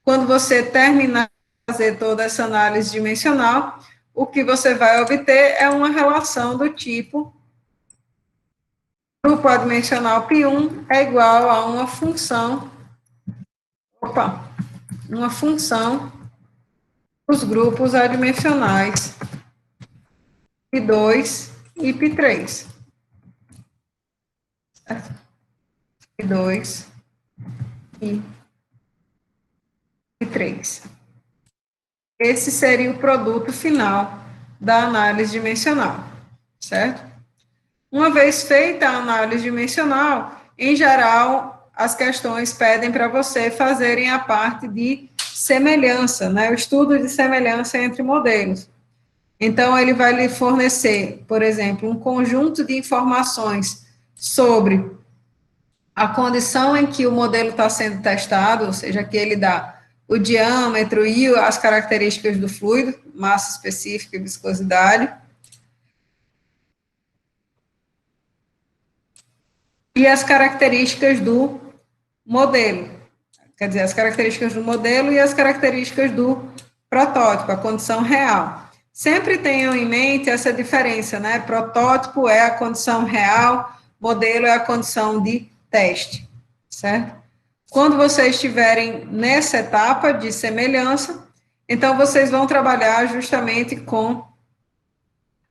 Quando você terminar de fazer toda essa análise dimensional, o que você vai obter é uma relação do tipo grupo adimensional π1 é igual a uma função os grupos adimensionais IP2 e IP3. IP2 e IP3. Esse seria o produto final da análise dimensional, certo? Uma vez feita a análise dimensional, em geral, as questões pedem para você fazerem a parte de semelhança, né? O estudo de semelhança entre modelos. Então, ele vai lhe fornecer, por exemplo, um conjunto de informações sobre a condição em que o modelo está sendo testado, ou seja, que ele dá o diâmetro e as características do fluido, massa específica e viscosidade. E as características do modelo. Quer dizer, as características do modelo e as características do protótipo, a condição real. Sempre tenham em mente essa diferença, né? Protótipo é a condição real, modelo é a condição de teste, certo? Quando vocês estiverem nessa etapa de semelhança, então vocês vão trabalhar justamente com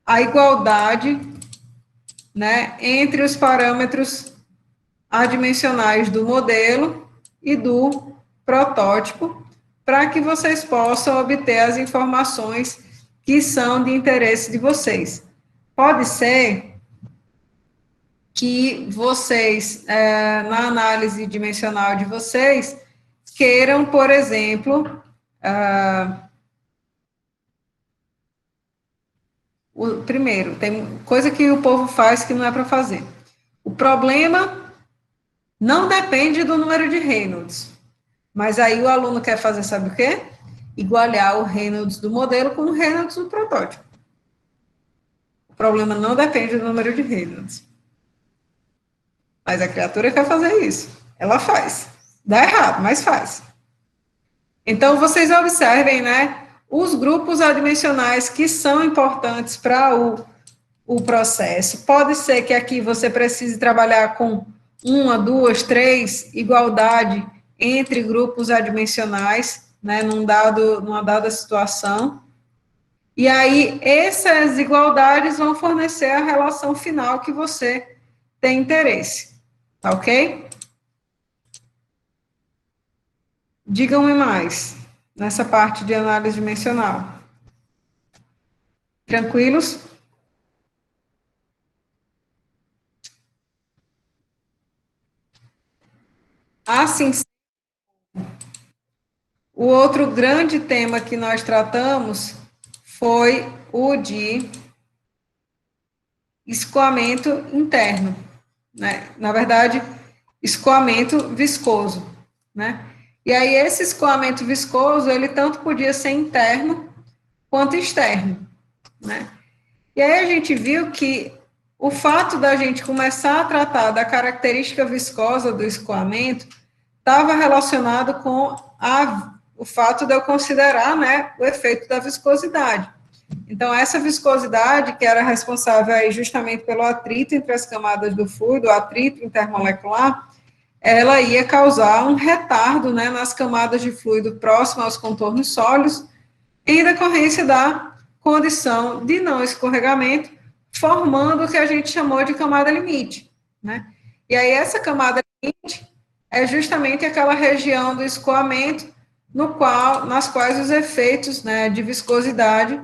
a igualdade, né, entre os parâmetros adimensionais do modelo e do protótipo, para que vocês possam obter as informações que são de interesse de vocês. Pode ser que vocês, na análise dimensional de vocês, queiram, por exemplo, primeiro, tem coisa que o povo faz que não é para fazer. O problema não depende do número de Reynolds, mas aí o aluno quer fazer, sabe o quê? Igualar o Reynolds do modelo com o Reynolds do protótipo. O problema não depende do número de Reynolds. Mas a criatura quer fazer isso. Ela faz. Dá errado, mas faz. Então, vocês observem, né, os grupos adimensionais que são importantes para o processo. Pode ser que aqui você precise trabalhar com 1, 2, 3 igualdade entre grupos adimensionais, né, numa dada situação. E aí, essas igualdades vão fornecer a relação final que você tem interesse. Tá ok? Digam-me mais nessa parte de análise dimensional. Tranquilos? Assim, o outro grande tema que nós tratamos foi o de escoamento interno, né? Na verdade, escoamento viscoso, né? E aí, esse escoamento viscoso, ele tanto podia ser interno quanto externo, né? E aí, a gente viu que o fato da gente começar a tratar da característica viscosa do escoamento estava relacionado com o fato de eu considerar, né, o efeito da viscosidade. Então, essa viscosidade, que era responsável aí justamente pelo atrito entre as camadas do fluido, o atrito intermolecular, ela ia causar um retardo, né, nas camadas de fluido próximo aos contornos sólidos, em decorrência da condição de não escorregamento, formando o que a gente chamou de camada limite, né? E aí, essa camada limite é justamente aquela região do escoamento nas quais os efeitos, né, de viscosidade,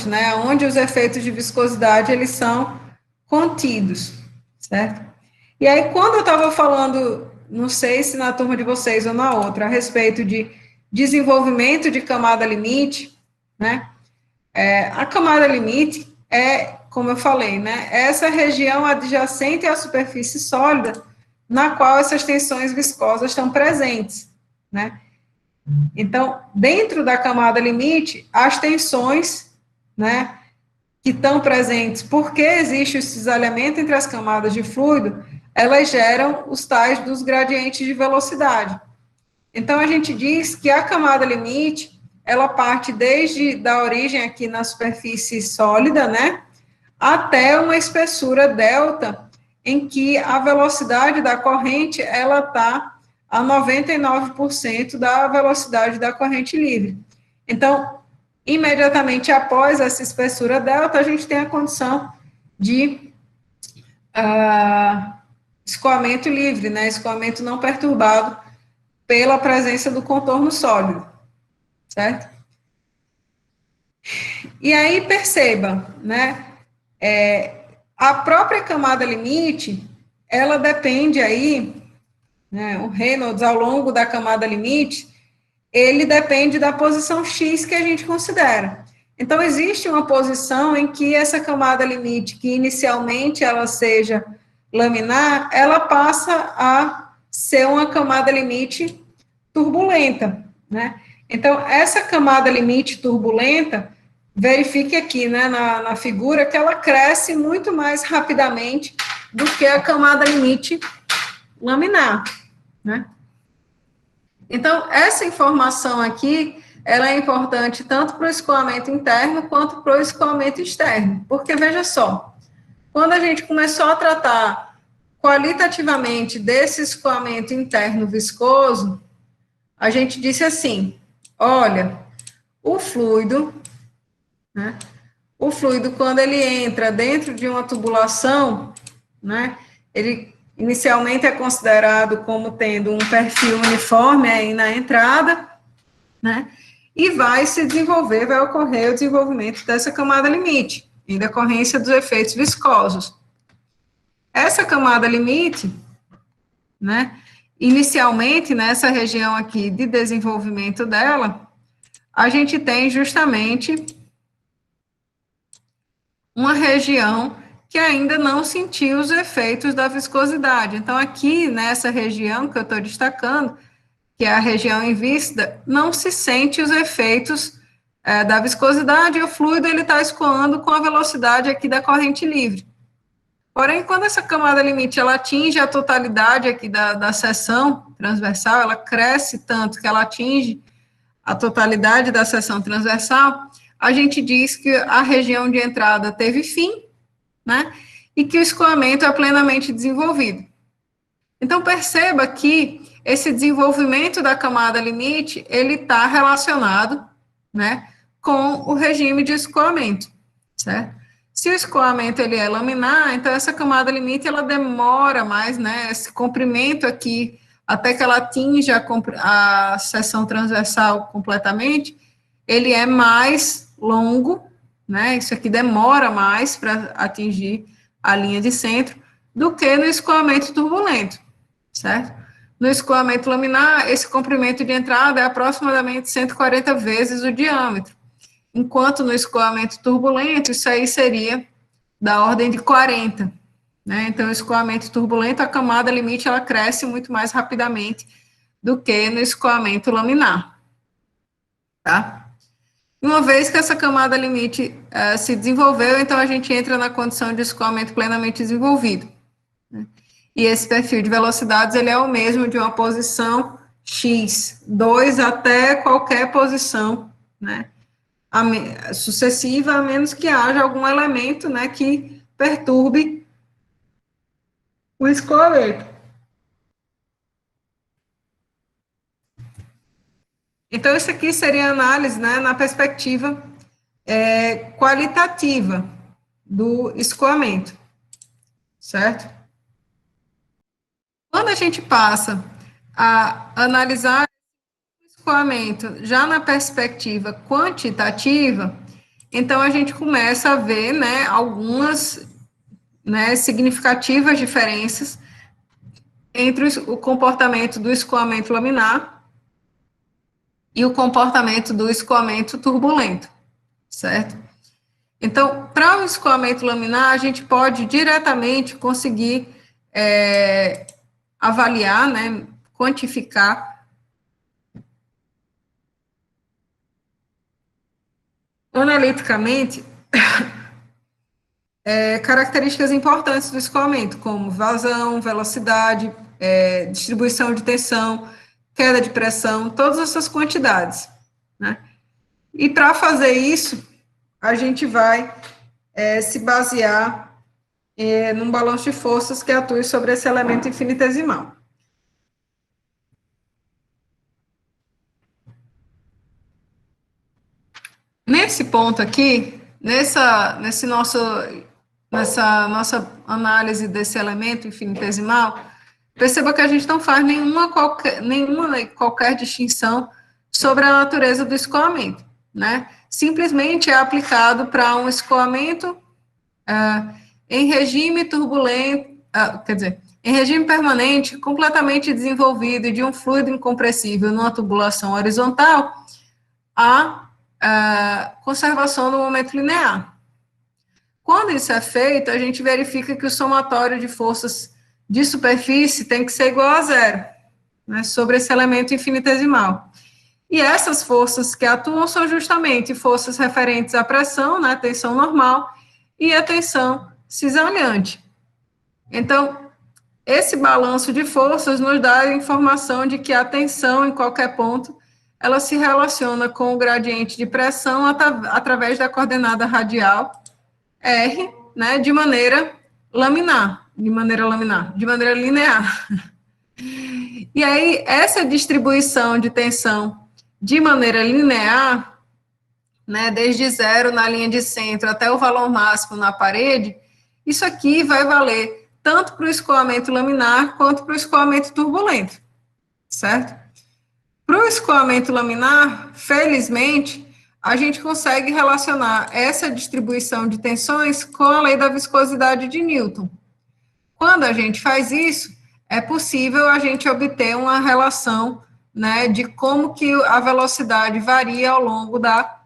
né, onde os efeitos de viscosidade, eles são contidos, certo? E aí, quando eu estava falando, não sei se na turma de vocês ou na outra, a respeito de desenvolvimento de camada limite, né, a camada limite é, como eu falei, né, essa região adjacente à superfície sólida, na qual essas tensões viscosas estão presentes, né? Então, dentro da camada limite, as tensões, né, que estão presentes, porque existe o cisalhamento entre as camadas de fluido, elas geram os tais dos gradientes de velocidade. Então, a gente diz que a camada limite, ela parte desde da origem aqui na superfície sólida, né, até uma espessura delta, em que a velocidade da corrente, ela está a 99% da velocidade da corrente livre. Então, imediatamente após essa espessura delta, a gente tem a condição de escoamento livre, né, escoamento não perturbado pela presença do contorno sólido, certo? E aí, perceba, né, a própria camada limite, ela depende aí, né, o Reynolds, ao longo da camada limite, ele depende da posição X que a gente considera. Então, existe uma posição em que essa camada limite, que inicialmente ela seja laminar, ela passa a ser uma camada limite turbulenta, né? Então, essa camada limite turbulenta, verifique aqui, né, na figura, que ela cresce muito mais rapidamente do que a camada limite laminar, né? Então, essa informação aqui, ela é importante tanto para o escoamento interno quanto para o escoamento externo, porque, veja só, quando a gente começou a tratar qualitativamente desse escoamento interno viscoso, a gente disse assim, olha, o fluido, né, o fluido, quando ele entra dentro de uma tubulação, né, ele inicialmente é considerado como tendo um perfil uniforme aí na entrada, né, e vai se desenvolver, vai ocorrer o desenvolvimento dessa camada limite, em decorrência dos efeitos viscosos. Essa camada limite, né, inicialmente, nessa região aqui de desenvolvimento dela, a gente tem justamente uma região que ainda não sentiu os efeitos da viscosidade. Então, aqui, nessa região que eu estou destacando, que é a região invíscida, não se sente os efeitos da viscosidade, e o fluido está escoando com a velocidade aqui da corrente livre. Porém, quando essa camada limite ela atinge a totalidade aqui da seção transversal, ela cresce tanto que ela atinge a totalidade da seção transversal, a gente diz que a região de entrada teve fim, né, e que o escoamento é plenamente desenvolvido. Então, perceba que esse desenvolvimento da camada limite, ele está relacionado, né, com o regime de escoamento, certo? Se o escoamento, ele é laminar, então essa camada limite, ela demora mais, né, esse comprimento aqui, até que ela atinja a seção transversal completamente, ele é mais longo, né, isso aqui demora mais para atingir a linha de centro, do que no escoamento turbulento, certo? No escoamento laminar, esse comprimento de entrada é aproximadamente 140 vezes o diâmetro, enquanto no escoamento turbulento, isso aí seria da ordem de 40, né? Então, o escoamento turbulento, a camada limite, ela cresce muito mais rapidamente do que no escoamento laminar, tá? Uma vez que essa camada limite se desenvolveu, então a gente entra na condição de escoamento plenamente desenvolvido, né? E esse perfil de velocidades, ele é o mesmo de uma posição X, 2 até qualquer posição, né, sucessiva, a menos que haja algum elemento, né, que perturbe o escoamento. Então, isso aqui seria análise, né, na perspectiva qualitativa do escoamento, certo? Quando a gente passa a analisar o escoamento já na perspectiva quantitativa, então a gente começa a ver, né, algumas, né, significativas diferenças entre o comportamento do escoamento laminar e o comportamento do escoamento turbulento, certo? Então, para o escoamento laminar, a gente pode diretamente conseguir avaliar, né, quantificar analiticamente características importantes do escoamento, como vazão, velocidade, distribuição de tensão, queda de pressão, todas essas quantidades, né? E para fazer isso, a gente vai se basear num balanço de forças que atue sobre esse elemento infinitesimal. Nesse ponto aqui, nessa nossa análise desse elemento infinitesimal, perceba que a gente não faz nenhuma qualquer distinção sobre a natureza do escoamento, né? Simplesmente é aplicado para um escoamento em regime turbulento, em regime permanente, completamente desenvolvido de um fluido incompressível numa tubulação horizontal, a conservação do momento linear. Quando isso é feito, a gente verifica que o somatório de forças de superfície tem que ser igual a zero, né, sobre esse elemento infinitesimal. E essas forças que atuam são justamente forças referentes à pressão, né, tensão normal, e a tensão cisalhante. Então, esse balanço de forças nos dá a informação de que a tensão, em qualquer ponto, ela se relaciona com o gradiente de pressão através da coordenada radial R, né, de maneira linear. E aí, essa distribuição de tensão de maneira linear, né, desde zero na linha de centro até o valor máximo na parede, isso aqui vai valer tanto para o escoamento laminar quanto para o escoamento turbulento, certo? Para o escoamento laminar, felizmente, a gente consegue relacionar essa distribuição de tensões com a lei da viscosidade de Newton. Quando a gente faz isso, é possível a gente obter uma relação, né, de como que a velocidade varia ao longo da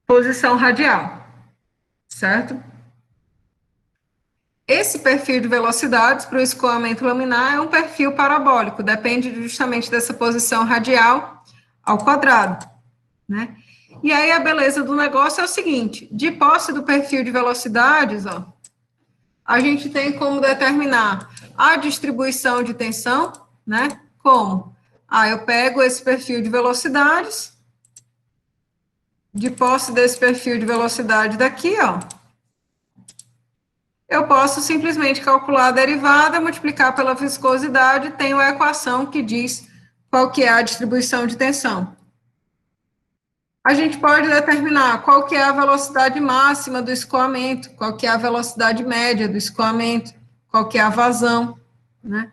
posição radial, certo? Esse perfil de velocidades para o escoamento laminar é um perfil parabólico, depende justamente dessa posição radial ao quadrado, né? E aí a beleza do negócio é o seguinte, de posse do perfil de velocidades, ó, a gente tem como determinar a distribuição de tensão, né? Como? Eu pego esse perfil de velocidades, de posse desse perfil de velocidade daqui, ó, eu posso simplesmente calcular a derivada, multiplicar pela viscosidade, tenho a equação que diz qual que é a distribuição de tensão. A gente pode determinar qual que é a velocidade máxima do escoamento, qual que é a velocidade média do escoamento, qual que é a vazão, né?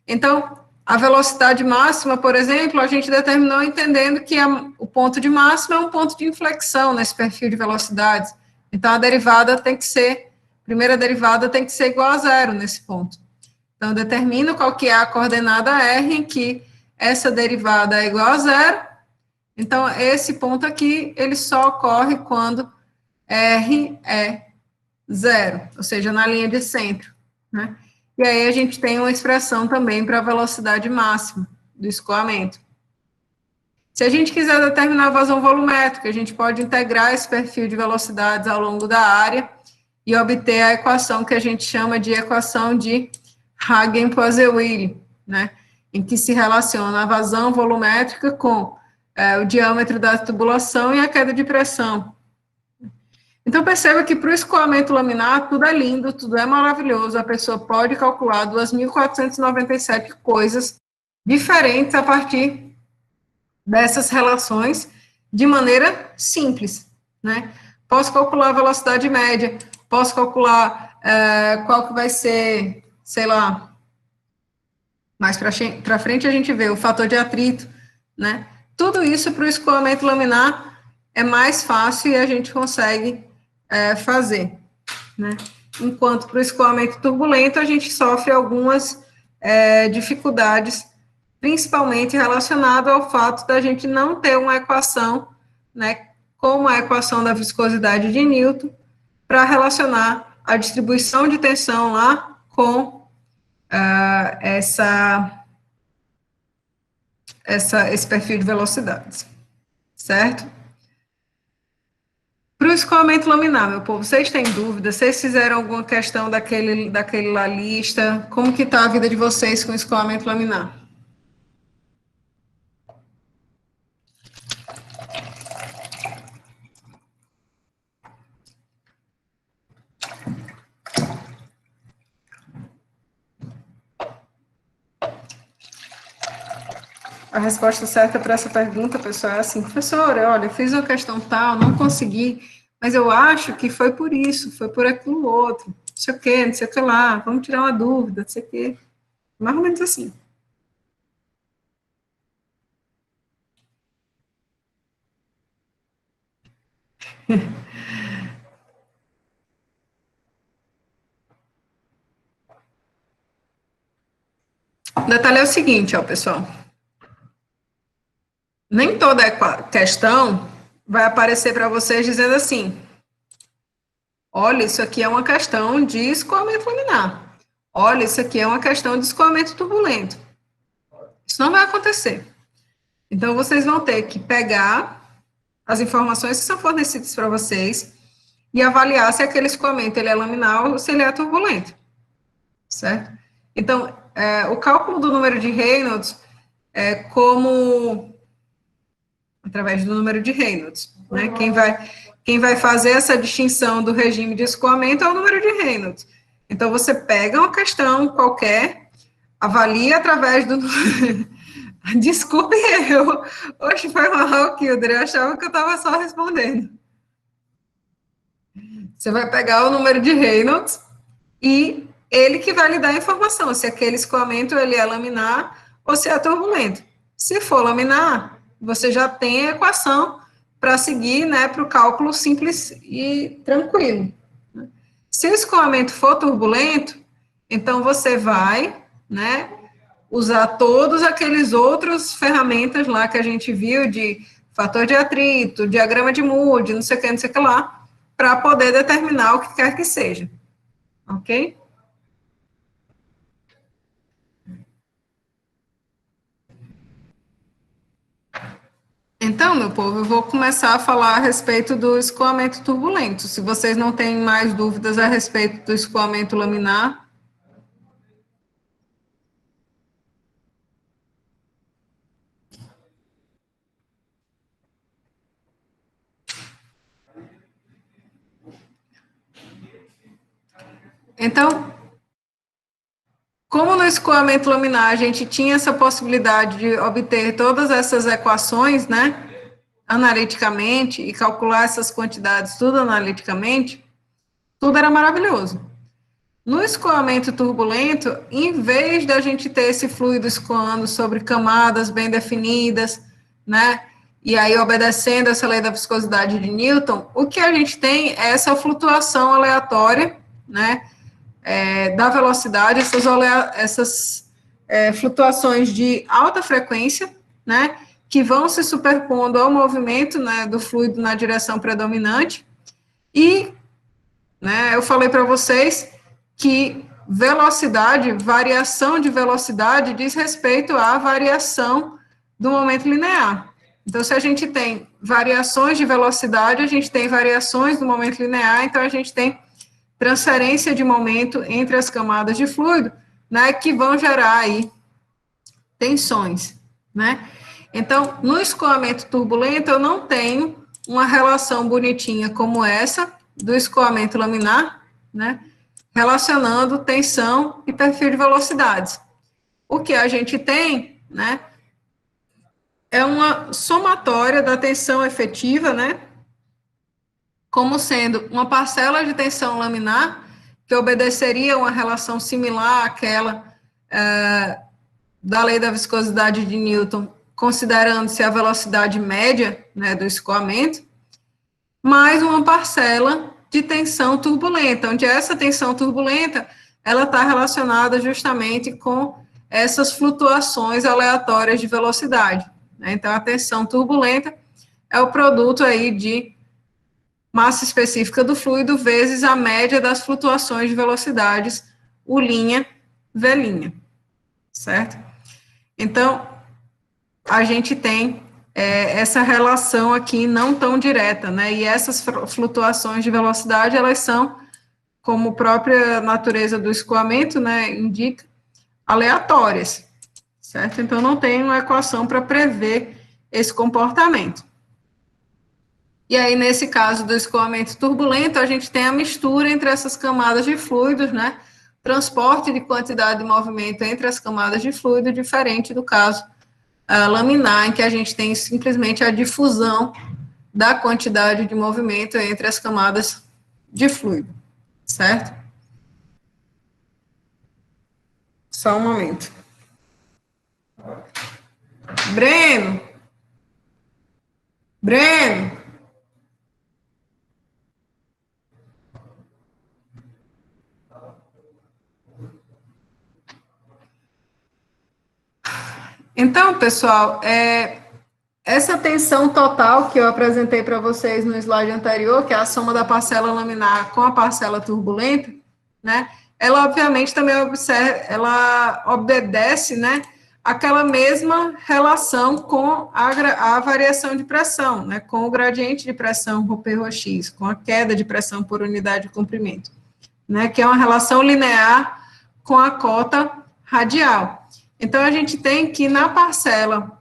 Então, a velocidade máxima, por exemplo, a gente determinou entendendo que o ponto de máxima é um ponto de inflexão nesse perfil de velocidades. Então, a primeira derivada tem que ser igual a zero nesse ponto. Então, eu determino qual que é a coordenada R, em que essa derivada é igual a zero. Então, esse ponto aqui, ele só ocorre quando R é zero, ou seja, na linha de centro, né? E aí a gente tem uma expressão também para a velocidade máxima do escoamento. Se a gente quiser determinar a vazão volumétrica, a gente pode integrar esse perfil de velocidades ao longo da área e obter a equação que a gente chama de equação de Hagen-Poiseuille, né? Em que se relaciona a vazão volumétrica com o diâmetro da tubulação e a queda de pressão. Então, perceba que para o escoamento laminar, tudo é lindo, tudo é maravilhoso, a pessoa pode calcular 2.497 coisas diferentes a partir dessas relações de maneira simples, né? Posso calcular a velocidade média, posso calcular qual que vai ser, sei lá, mais para frente a gente vê o fator de atrito, né? Tudo isso para o escoamento laminar é mais fácil e a gente consegue fazer, né? Enquanto para o escoamento turbulento a gente sofre algumas dificuldades, principalmente relacionado ao fato da gente não ter uma equação, né, como a equação da viscosidade de Newton, para relacionar a distribuição de tensão lá com esse perfil de velocidades, certo? Para o escoamento laminar, meu povo, vocês têm dúvida? Vocês fizeram alguma questão daquele lá lista? Como que está a vida de vocês com o escoamento laminar? a resposta certa para essa pergunta, pessoal, é assim, professora, olha, eu fiz uma questão tal, não consegui, mas eu acho que foi por isso, foi por aquilo outro, não sei o que, não sei o que lá, vamos tirar uma dúvida, não sei o que, mais ou menos assim. O detalhe é o seguinte, ó, pessoal. Nem toda questão vai aparecer para vocês dizendo assim, olha, isso aqui é uma questão de escoamento laminar. Olha, isso aqui é uma questão de escoamento turbulento. Isso não vai acontecer. Então, vocês vão ter que pegar as informações que são fornecidas para vocês e avaliar se aquele escoamento ele é laminar ou se ele é turbulento. Certo? Então, o cálculo do número de Reynolds é como através do número de Reynolds, né? Quem vai fazer essa distinção do regime de escoamento é o número de Reynolds. Então, você pega uma questão qualquer, avalia através do... Desculpe eu. Hoje foi mal, Kilder, eu achava que eu estava só respondendo. Você vai pegar o número de Reynolds e ele que vai lhe dar a informação, se aquele escoamento ele é laminar ou se é turbulento. Se for laminar, você já tem a equação para seguir, né, para o cálculo simples e tranquilo. Se o escoamento for turbulento, então você vai, né, usar todos aqueles outros ferramentas lá que a gente viu de fator de atrito, diagrama de Moody, não sei o que lá, para poder determinar o que quer que seja. Ok? Então, meu povo, eu vou começar a falar a respeito do escoamento turbulento. Se vocês não têm mais dúvidas a respeito do escoamento laminar. Então, como no escoamento laminar a gente tinha essa possibilidade de obter todas essas equações, né, analiticamente, e calcular essas quantidades tudo analiticamente, tudo era maravilhoso. No escoamento turbulento, em vez da gente ter esse fluido escoando sobre camadas bem definidas, né, e aí obedecendo essa lei da viscosidade de Newton, o que a gente tem é essa flutuação aleatória, né, da velocidade, essas flutuações de alta frequência, né, que vão se superpondo ao movimento, né, do fluido na direção predominante, e, né, eu falei para vocês que velocidade, variação de velocidade diz respeito à variação do momento linear. Então, se a gente tem variações de velocidade, a gente tem variações do momento linear, então a gente tem transferência de momento entre as camadas de fluido, né, que vão gerar aí tensões, né. Então, no escoamento turbulento, eu não tenho uma relação bonitinha como essa do escoamento laminar, né, relacionando tensão e perfil de velocidades. O que a gente tem, né, é uma somatória da tensão efetiva, né, como sendo uma parcela de tensão laminar, que obedeceria uma relação similar àquela da lei da viscosidade de Newton, considerando-se a velocidade média, né, do escoamento, mais uma parcela de tensão turbulenta, onde essa tensão turbulenta, ela está relacionada justamente com essas flutuações aleatórias de velocidade, né? Então, a tensão turbulenta é o produto aí de massa específica do fluido vezes a média das flutuações de velocidades, U', V', certo? Então, a gente tem essa relação aqui não tão direta, né? E essas flutuações de velocidade, elas são, como a própria natureza do escoamento, né, indica, aleatórias, certo? Então, não tem uma equação para prever esse comportamento. E aí, nesse caso do escoamento turbulento, a gente tem a mistura entre essas camadas de fluidos, né? Transporte de quantidade de movimento entre as camadas de fluido, diferente do caso laminar, em que a gente tem simplesmente a difusão da quantidade de movimento entre as camadas de fluido, certo? Só um momento. Breno! Então, pessoal, essa tensão total que eu apresentei para vocês no slide anterior, que é a soma da parcela laminar com a parcela turbulenta, né? Ela, obviamente, também obedece, né, aquela mesma relação com a variação de pressão, né, com o gradiente de pressão ρP/ρx, com a queda de pressão por unidade de comprimento, né, que é uma relação linear com a cota radial. Então, a gente tem que na parcela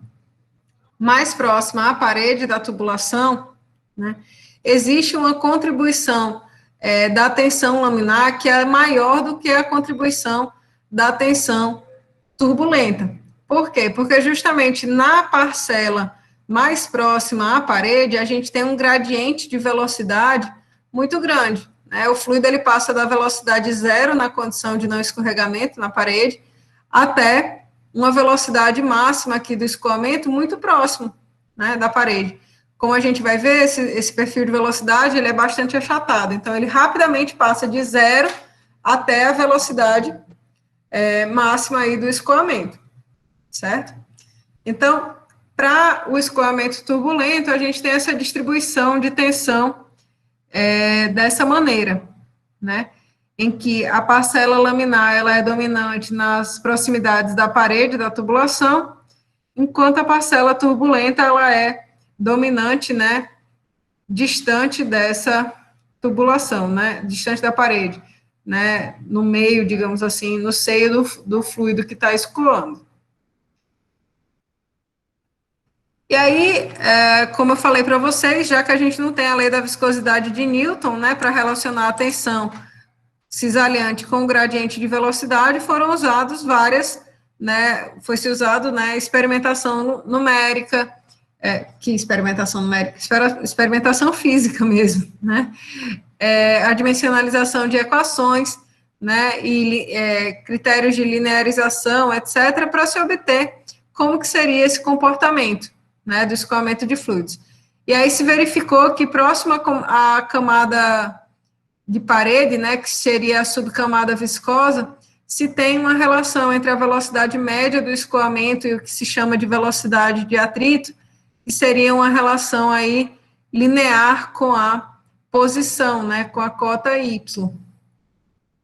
mais próxima à parede da tubulação, né, existe uma contribuição da tensão laminar que é maior do que a contribuição da tensão turbulenta. Por quê? Porque justamente na parcela mais próxima à parede, a gente tem um gradiente de velocidade muito grande, né? O fluido ele passa da velocidade zero na condição de não escorregamento na parede até uma velocidade máxima aqui do escoamento muito próximo, né, da parede. Como a gente vai ver, esse perfil de velocidade, ele é bastante achatado, então ele rapidamente passa de zero até a velocidade máxima aí do escoamento, certo? Então, para o escoamento turbulento, a gente tem essa distribuição de tensão dessa maneira, né? Em que a parcela laminar ela é dominante nas proximidades da parede da tubulação, enquanto a parcela turbulenta ela é dominante, né, distante dessa tubulação, né, distante da parede, né, no meio, digamos assim, no seio do fluido que está escoando. E aí, como eu falei para vocês, já que a gente não tem a lei da viscosidade de Newton, né, para relacionar a tensão cisaliante com o gradiente de velocidade, foram usados foi-se usado, né, experimentação numérica, experimentação física mesmo, né, a dimensionalização de equações, né, e critérios de linearização, etc., para se obter como que seria esse comportamento, né, do escoamento de fluidos. E aí se verificou que próximo à camada de parede, né, que seria a subcamada viscosa, se tem uma relação entre a velocidade média do escoamento e o que se chama de velocidade de atrito, que seria uma relação aí linear com a posição, né, com a cota Y.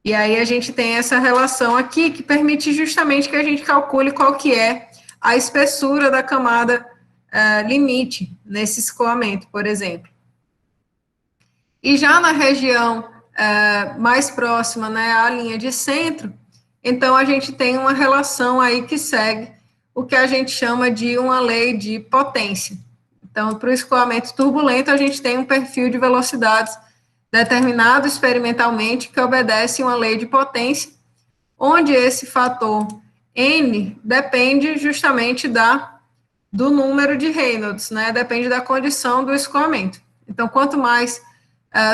E aí a gente tem essa relação aqui que permite justamente que a gente calcule qual que é a espessura da camada limite nesse escoamento, por exemplo. E já na região mais próxima, né, à linha de centro, então a gente tem uma relação aí que segue o que a gente chama de uma lei de potência. Então, para o escoamento turbulento, a gente tem um perfil de velocidades determinado experimentalmente que obedece uma lei de potência, onde esse fator N depende justamente do número de Reynolds, né, depende da condição do escoamento. Então, quanto mais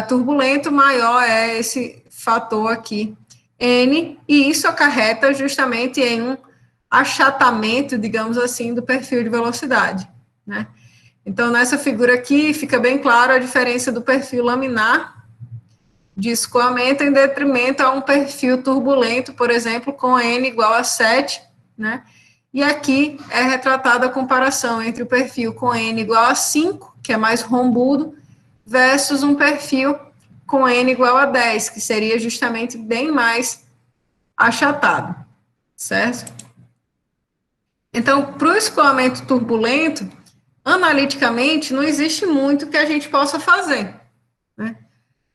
turbulento, maior é esse fator aqui, N, e isso acarreta justamente em um achatamento, digamos assim, do perfil de velocidade, né? Então, nessa figura aqui, fica bem claro a diferença do perfil laminar de escoamento em detrimento a um perfil turbulento, por exemplo, com N igual a 7, né? E aqui é retratada a comparação entre o perfil com N igual a 5, que é mais rombudo, versus um perfil com N igual a 10, que seria justamente bem mais achatado, certo? Então, para o escoamento turbulento, analiticamente, não existe muito que a gente possa fazer, né?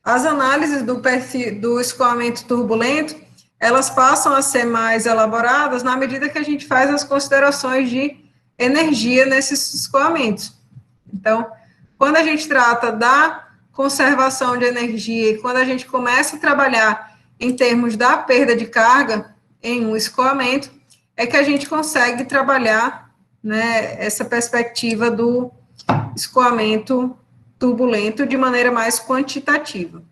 As análises do perfil do escoamento turbulento, elas passam a ser mais elaboradas na medida que a gente faz as considerações de energia nesses escoamentos. Então, quando a gente trata da conservação de energia e quando a gente começa a trabalhar em termos da perda de carga em um escoamento, é que a gente consegue trabalhar né, essa perspectiva do escoamento turbulento de maneira mais quantitativa.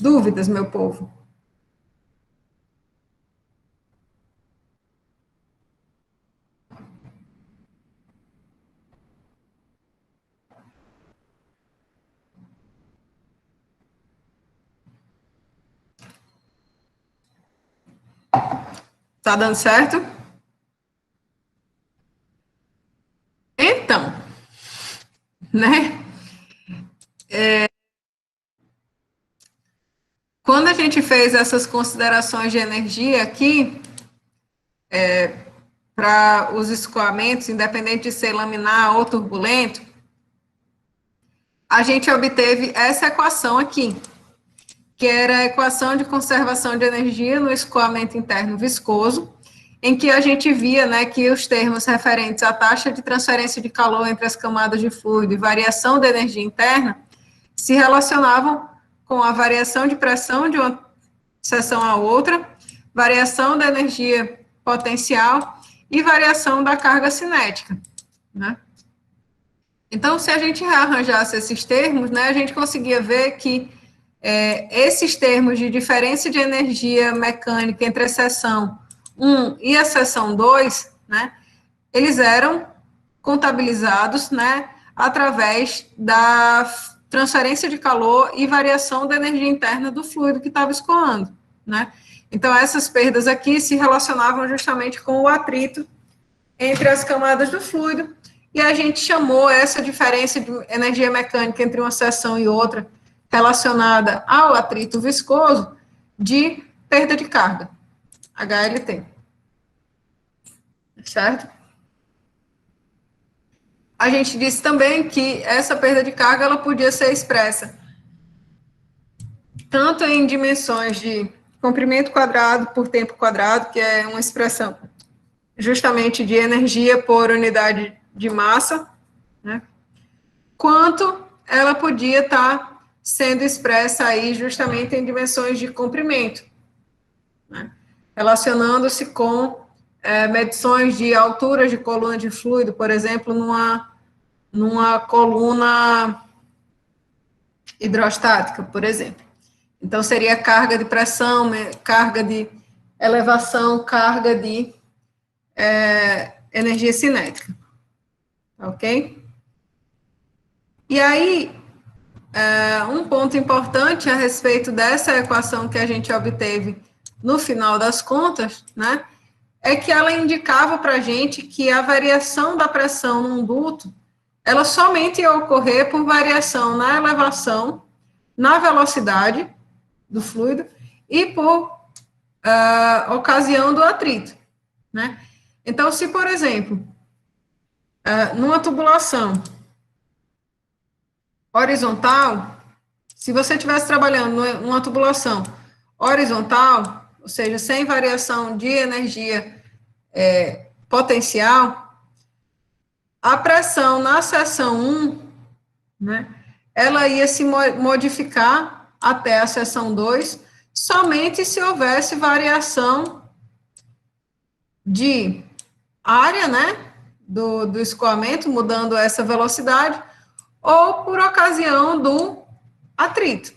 Dúvidas, meu povo? Tá dando certo? Então, né? Quando a gente fez essas considerações de energia aqui, para os escoamentos, independente de ser laminar ou turbulento, a gente obteve essa equação aqui, que era a equação de conservação de energia no escoamento interno viscoso, em que a gente via, né, que os termos referentes à taxa de transferência de calor entre as camadas de fluido e variação da energia interna se relacionavam com a variação de pressão de uma seção a outra, variação da energia potencial e variação da carga cinética, né? Então, se a gente rearranjasse esses termos, né, a gente conseguia ver que esses termos de diferença de energia mecânica entre a seção 1 e a seção 2, né, eles eram contabilizados, né, através da transferência de calor e variação da energia interna do fluido que estava escoando, né. Então, essas perdas aqui se relacionavam justamente com o atrito entre as camadas do fluido, e a gente chamou essa diferença de energia mecânica entre uma seção e outra, relacionada ao atrito viscoso, de perda de carga, HLT. Certo? A gente disse também que essa perda de carga ela podia ser expressa tanto em dimensões de comprimento quadrado por tempo quadrado, que é uma expressão justamente de energia por unidade de massa, né? Quanto ela podia estar sendo expressa aí justamente em dimensões de comprimento, né? Relacionando-se com medições de alturas de coluna de fluido, por exemplo, numa coluna hidrostática, por exemplo. Então, seria carga de pressão, carga de elevação, carga de energia cinética. Ok? E aí, um ponto importante a respeito dessa equação que a gente obteve no final das contas, né, é que ela indicava para a gente que a variação da pressão num duto, ela somente ia ocorrer por variação na elevação, na velocidade do fluido e por ocasião do atrito, né? Então, se, por exemplo, numa tubulação horizontal, se você estivesse trabalhando numa tubulação horizontal, ou seja, sem variação de energia potencial, a pressão na seção 1, né, ela ia se modificar até a seção 2, somente se houvesse variação de área, né, do escoamento, mudando essa velocidade, ou por ocasião do atrito,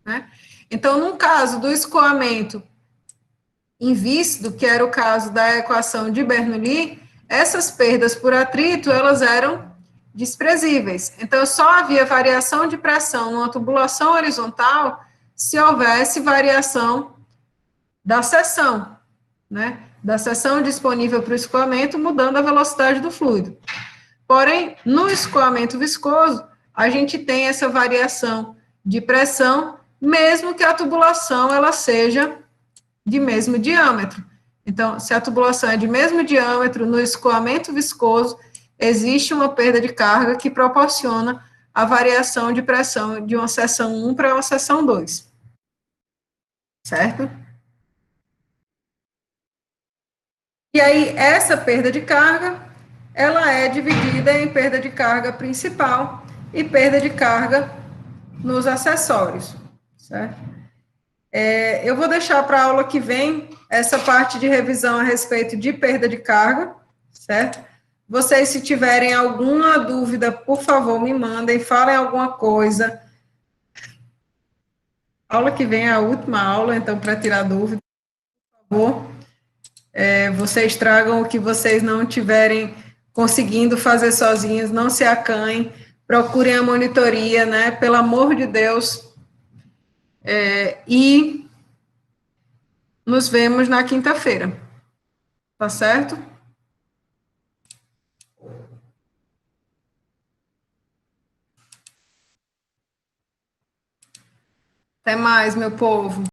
né? Então, no caso do escoamento invícido, que era o caso da equação de Bernoulli, essas perdas por atrito, elas eram desprezíveis. Então, só havia variação de pressão numa tubulação horizontal se houvesse variação da seção, né? Da seção disponível para o escoamento, mudando a velocidade do fluido. Porém, no escoamento viscoso, a gente tem essa variação de pressão, mesmo que a tubulação ela seja de mesmo diâmetro. Então, se a tubulação é de mesmo diâmetro, no escoamento viscoso, existe uma perda de carga que proporciona a variação de pressão de uma seção 1 para uma seção 2. Certo? E aí, essa perda de carga, ela é dividida em perda de carga principal e perda de carga nos acessórios, certo? Eu vou deixar para a aula que vem essa parte de revisão a respeito de perda de carga, certo? Vocês, se tiverem alguma dúvida, por favor, me mandem, falem alguma coisa. Aula que vem é a última aula, então, para tirar dúvida, por favor, vocês tragam o que vocês não tiverem conseguindo fazer sozinhos, não se acanhem, procurem a monitoria, né? Pelo amor de Deus. E nos vemos na quinta-feira. Tá certo? Até mais, meu povo.